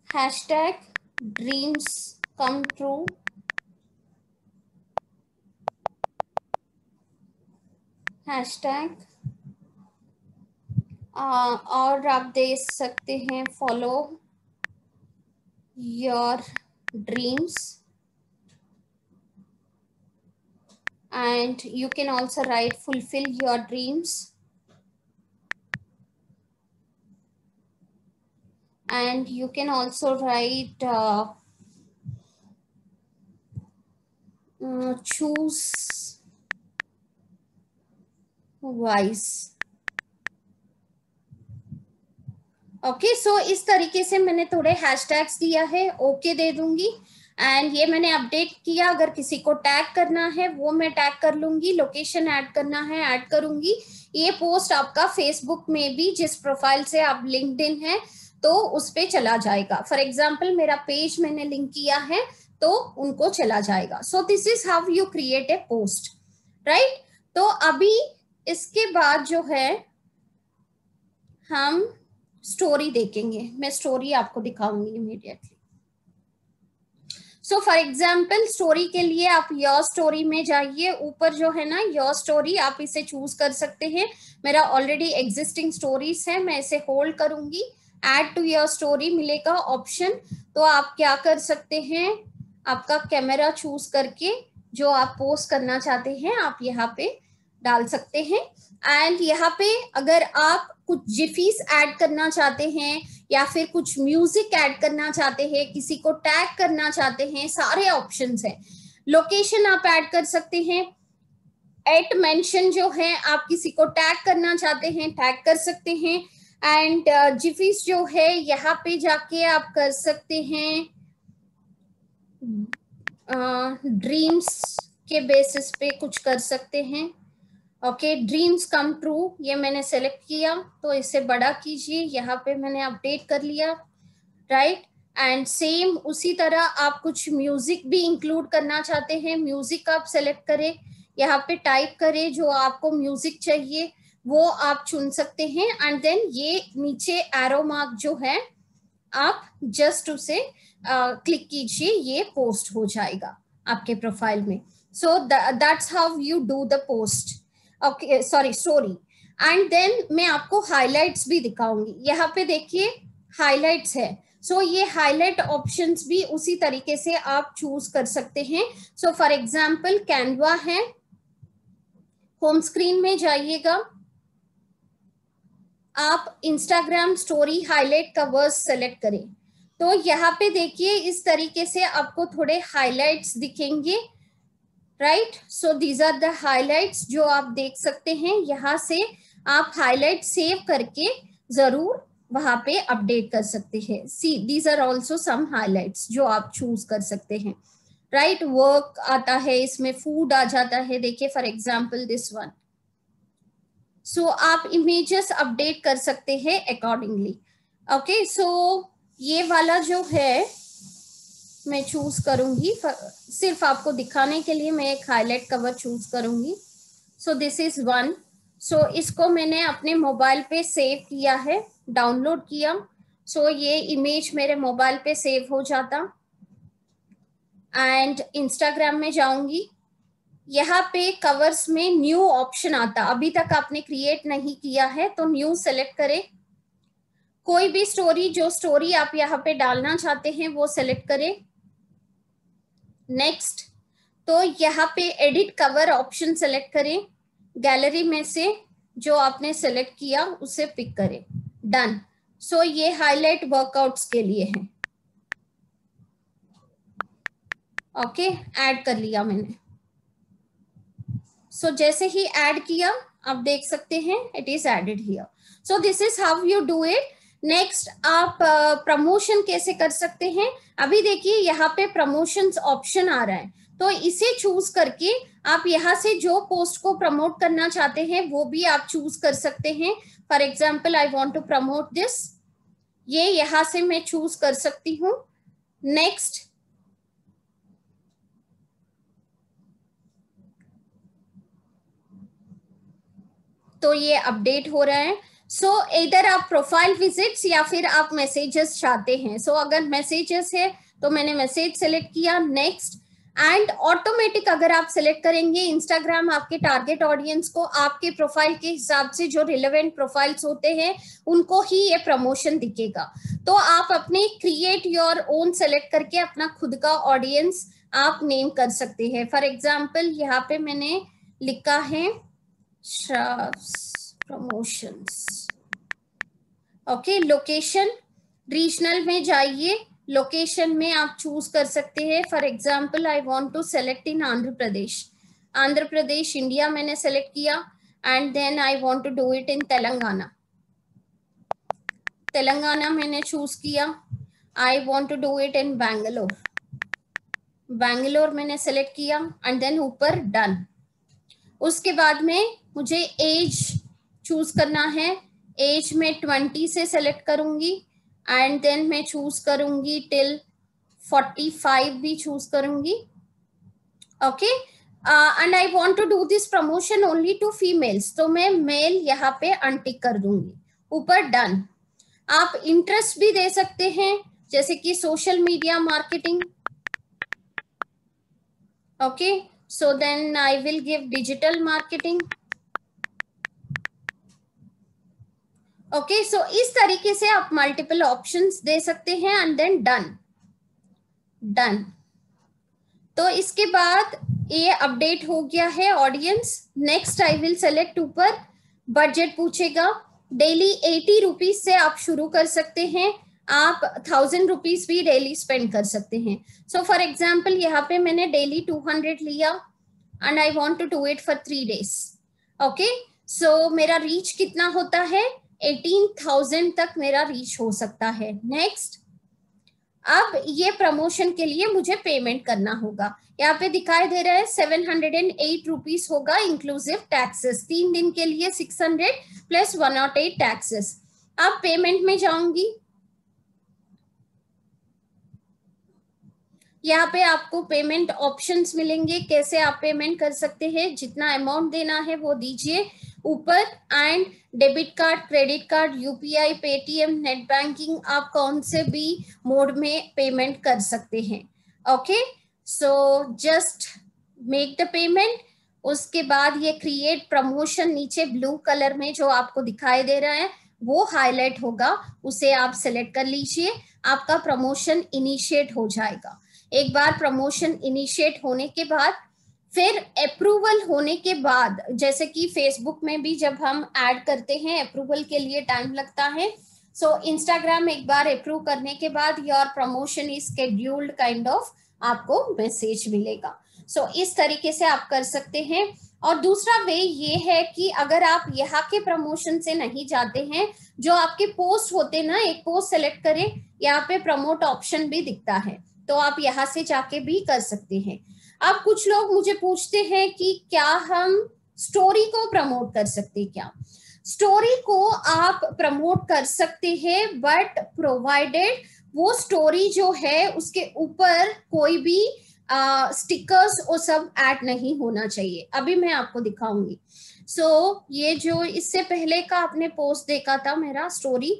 hashtag dreams come true, hashtag और आप दे सकते हैं follow your dreams, and you can also write fulfill your dreams, and you can also write choose wise. Okay, so इस तरीके से मैंने थोड़े हैशटैग्स दिया है. ओके दे दूंगी एंड ये मैंने अपडेट किया. अगर किसी को टैग करना है वो मैं टैग कर लूंगी, लोकेशन ऐड करना है ऐड करूंगी. ये पोस्ट आपका फेसबुक में भी, जिस प्रोफाइल से आप लिंक्डइन है तो उस पे चला जाएगा. फॉर एग्जांपल मेरा पेज मैंने लिंक किया है तो उनको चला जाएगा. सो this is how you create a post, right. तो अभी इसके बाद जो है हम स्टोरी देखेंगे. मैं स्टोरी आपको दिखाऊंगी immediately. So for example story के लिए आप योर स्टोरी में जाइए. ऊपर जो है ना योर स्टोरी, आप इसे चूज कर सकते हैं. मेरा ऑलरेडी एग्जिस्टिंग स्टोरीज है, मैं इसे होल्ड करूंगी. ऐड टू योर स्टोरी मिलेगा ऑप्शन, तो आप क्या कर सकते हैं, आपका कैमरा चूज करके जो आप पोस्ट करना चाहते हैं आप यहाँ पे डाल सकते हैं. एंड यहाँ पे अगर आप कुछ जिफीस ऐड करना चाहते हैं या फिर कुछ म्यूजिक ऐड करना चाहते हैं, किसी को टैग करना चाहते हैं, सारे ऑप्शंस हैं. लोकेशन आप ऐड कर सकते हैं. एट मेंशन जो है, आप किसी को टैग करना चाहते हैं टैग कर सकते हैं. एंड जिफीस जो है यहाँ पे जाके आप कर सकते हैं ड्रीम्स के बेसिस पे कुछ कर सकते हैं. ओके, ड्रीम्स कम ट्रू ये मैंने सेलेक्ट किया, तो इसे बड़ा कीजिए. यहाँ पे मैंने अपडेट कर लिया, राइट. एंड सेम उसी तरह आप कुछ म्यूजिक भी इंक्लूड करना चाहते हैं, म्यूजिक आप सेलेक्ट करें, यहाँ पे टाइप करें जो आपको म्यूजिक चाहिए वो आप चुन सकते हैं. एंड देन ये नीचे एरो मार्क जो है आप जस्ट उसे क्लिक कीजिए, ये पोस्ट हो जाएगा आपके प्रोफाइल में. So that's how you do the post. Okay, sorry, story. And then मैं आपको हाइलाइट्स भी दिखाऊंगी. यहाँ पे देखिए हाइलाइट्स है. सो ये हाईलाइट ऑप्शंस भी उसी तरीके से आप चूज कर सकते हैं. सो फॉर एग्जांपल कैनवा है, होम स्क्रीन में जाइएगा, आप Instagram story highlight covers select करें, तो यहाँ पे देखिए इस तरीके से आपको थोड़े हाइलाइट्स दिखेंगे, right. So these are the highlights जो आप देख सकते हैं. यहाँ से आप हाइलाइट सेव करके जरूर वहां पे अपडेट कर सकते हैं. See these are also some highlights जो आप चूज कर सकते हैं, राइट. वर्क आता है इसमें, फूड आ जाता है. देखिए फॉर एग्जाम्पल दिस वन. सो आप इमेजेस अपडेट कर सकते हैं अकॉर्डिंगली. ओके, सो ये वाला जो है मैं चूज करूंगी, सिर्फ आपको दिखाने के लिए मैं एक हाईलाइट कवर चूज करूंगी. So this is one. So इसको मैंने अपने मोबाइल पे सेव किया है. डाउनलोड किया, सो ये इमेज मेरे मोबाइल पे सेव हो जाता। एंड इंस्टाग्राम में जाऊंगी, यहाँ पे कवर्स में न्यू ऑप्शन आता, अभी तक आपने क्रिएट नहीं किया है तो न्यू सेलेक्ट करें। कोई भी स्टोरी, जो स्टोरी आप यहाँ पे डालना चाहते हैं वो सेलेक्ट करें। नेक्स्ट, तो यहाँ पे एडिट कवर ऑप्शन सेलेक्ट करें, गैलरी में से जो आपने सेलेक्ट किया उसे पिक करें, डन। सो ये हाईलाइट वर्कआउट्स के लिए है। ओके, ऐड कर लिया मैंने। सो जैसे ही ऐड किया आप देख सकते हैं it is added here. So this is how you do it. Next, आप प्रमोशन कैसे कर सकते हैं। अभी देखिए यहाँ पे प्रमोशंस ऑप्शन आ रहा है, तो इसे चूज करके आप यहाँ से जो पोस्ट को प्रमोट करना चाहते हैं वो भी आप चूज कर सकते हैं। For example, I want to promote this, ये यहाँ से मैं चूज कर सकती हूँ। नेक्स्ट, तो ये अपडेट हो रहा है। सो इधर आप प्रोफाइल विजिट्स या फिर आप मैसेजेस चाहते हैं। सो अगर मैसेजेस है तो मैंने मैसेज सेलेक्ट किया। नेक्स्ट, एंड ऑटोमेटिक अगर आप सेलेक्ट करेंगे, इंस्टाग्राम आपके टारगेट ऑडियंस को आपके प्रोफाइल के हिसाब से जो रिलेवेंट प्रोफाइल्स होते हैं उनको ही ये प्रमोशन दिखेगा। तो आप अपने क्रिएट योर ओन सेलेक्ट करके अपना खुद का ऑडियंस आप नेम कर सकते हैं। फॉर एग्जाम्पल यहाँ पे मैंने लिखा है प्रमोशंस। ओके, लोकेशन, रीजनल में जाइए, लोकेशन में आप चूज कर सकते हैं। For example, I want to select in Andhra Pradesh, Andhra Pradesh India मैंने सेलेक्ट किया। And then I want to do it in Telangana, Telangana मैंने चूज किया। I want to do it in Bangalore, Bangalore मैंने सेलेक्ट किया। एंड देन ऊपर डन। उसके बाद में मुझे एज चूज करना है, एज में 20 से सेलेक्ट करूंगी। एंड देन मैं चूज करूंगी टिल 45 भी चूज करूंगी। Okay, and I want to do this promotion only to females, तो मैं मेल यहाँ पे अनटिक कर दूंगी, ऊपर डन। आप इंटरेस्ट भी दे सकते हैं, जैसे कि social media marketing. Okay, so then I will give digital marketing. Okay, so इस तरीके से आप मल्टीपल ऑप्शंस दे सकते हैं एंड देन डन, डन। तो इसके बाद ये अपडेट हो गया है audience. Next I will select, ऊपर बजट पूछेगा, डेली 80 रुपीज से आप शुरू कर सकते हैं, आप 1000 रुपीज भी डेली स्पेंड कर सकते हैं। सो फॉर एग्जाम्पल यहाँ पे मैंने डेली 200 लिया and I want to do it for 3 days. Okay, so मेरा रीच कितना होता है, 18,000 तक मेरा रीच हो सकता है। नेक्स्ट, अब ये प्रमोशन के लिए मुझे पेमेंट करना होगा। यहाँ पे दिखाई दे रहा है 708 रुपीज होगा इंक्लूसिव टैक्सेस। 3 दिन के लिए 600 प्लस 108 टैक्सेस। अब पेमेंट में जाऊंगी, यहाँ पे आपको पेमेंट ऑप्शंस मिलेंगे, कैसे आप पेमेंट कर सकते हैं। जितना अमाउंट देना है वो दीजिए ऊपर। And debit card, credit card, UPI, Paytm, net banking, आप कौन से भी मोड में पेमेंट कर सकते हैं। Okay, so just make the payment. उसके बाद ये क्रिएट प्रमोशन नीचे ब्लू कलर में जो आपको दिखाई दे रहा है वो हाईलाइट होगा, उसे आप सेलेक्ट कर लीजिए, आपका प्रमोशन इनिशिएट हो जाएगा। एक बार प्रमोशन इनिशिएट होने के बाद फिर अप्रूवल होने के बाद, जैसे कि फेसबुक में भी जब हम ऐड करते हैं अप्रूवल के लिए टाइम लगता है, सो इंस्टाग्राम एक बार अप्रूव करने के बाद your promotion is scheduled kind of आपको मैसेज मिलेगा। सो इस तरीके से आप कर सकते हैं। और दूसरा वे ये है कि अगर आप यहाँ के प्रमोशन से नहीं जाते हैं, जो आपके पोस्ट होते ना, एक पोस्ट सेलेक्ट करें, यहाँ पे प्रमोट ऑप्शन भी दिखता है, तो आप यहाँ से जाके भी कर सकते हैं। अब कुछ लोग मुझे पूछते हैं कि क्या हम स्टोरी को प्रमोट कर सकते हैं। क्या स्टोरी को आप प्रमोट कर सकते हैं, बट प्रोवाइडेड वो स्टोरी जो है उसके ऊपर कोई भी स्टिकर्स वो सब ऐड नहीं होना चाहिए। अभी मैं आपको दिखाऊंगी। सो ये जो इससे पहले का आपने पोस्ट देखा था मेरा स्टोरी,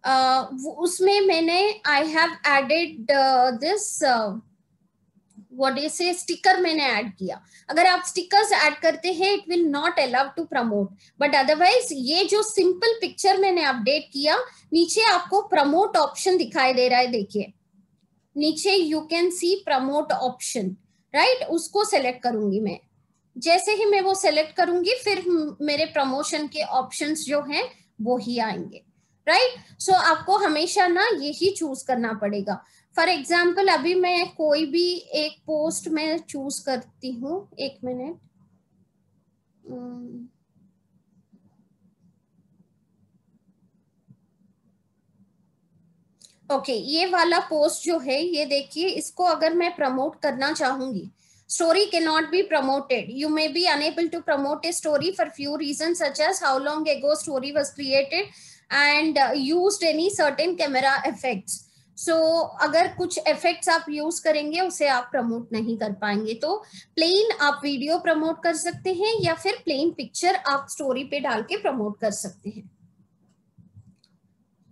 उसमें मैंने I have added this what you say sticker मैंने ऐड किया. अगर आप स्टिकर्स ऐड करते हैं it will not allow to promote, but otherwise ये जो सिंपल पिक्चर मैंने अपडेट किया, नीचे आपको प्रमोट ऑप्शन दिखाई दे रहा है, देखिए नीचे you can C promote option, right. उसको सेलेक्ट करूंगी मैं. जैसे ही मैं वो सेलेक्ट करूंगी फिर मेरे प्रमोशन के ऑप्शंस जो हैं वो ही आएंगे, राइट. सो आपको हमेशा ना यही चूज करना पड़ेगा. फॉर एग्जाम्पल अभी मैं कोई भी एक पोस्ट में चूज करती हूँ, एक मिनट. ओके, ये वाला पोस्ट जो है ये देखिए, इसको अगर मैं प्रमोट करना चाहूंगी, story cannot be promoted. You may be unable to promote a story for few reasons such as how long ago story was created and used any certain camera effects. So अगर कुछ effects आप use करेंगे उसे आप promote नहीं कर पाएंगे. तो plain आप video promote कर सकते हैं या फिर plain picture आप story पे डाल के promote कर सकते हैं.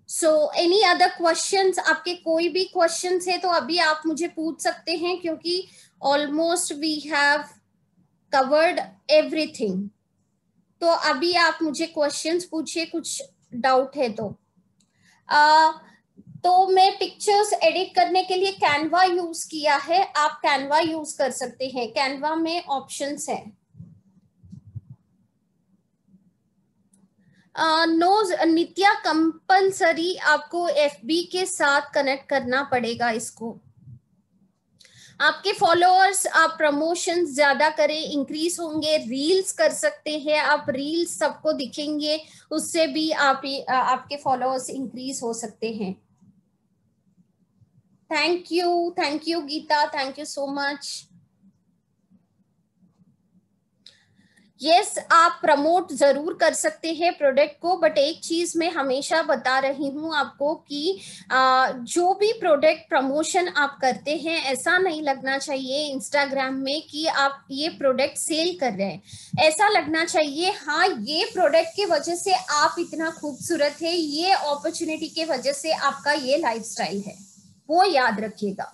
So any other questions? आपके कोई भी questions है तो अभी आप मुझे पूछ सकते हैं, क्योंकि almost we have covered everything. तो अभी आप मुझे questions पूछिए, कुछ doubt है तो. तो मैं पिक्चर्स एडिट करने के लिए कैनवा यूज किया है, आप कैनवा यूज कर सकते हैं. कैनवा में ऑप्शंस है. नो नित्या, कंपल्सरी आपको FB के साथ कनेक्ट करना पड़ेगा इसको. आपके फॉलोअर्स, आप प्रमोशन ज्यादा करें, इंक्रीज होंगे. रील्स कर सकते हैं आप, रील्स सबको दिखेंगे, उससे भी आपके फॉलोअर्स इंक्रीज हो सकते हैं. Thank you Geeta, thank you so much. Yes, आप प्रमोट जरूर कर सकते हैं प्रोडक्ट को, बट एक चीज मैं हमेशा बता रही हूं आपको कि जो भी प्रोडक्ट प्रमोशन आप करते हैं, ऐसा नहीं लगना चाहिए इंस्टाग्राम में कि आप ये प्रोडक्ट सेल कर रहे हैं. ऐसा लगना चाहिए हाँ ये प्रोडक्ट की वजह से आप इतना खूबसूरत है, ये अपॉर्चुनिटी की वजह से आपका ये लाइफस्टाइल है, वो याद रखिएगा.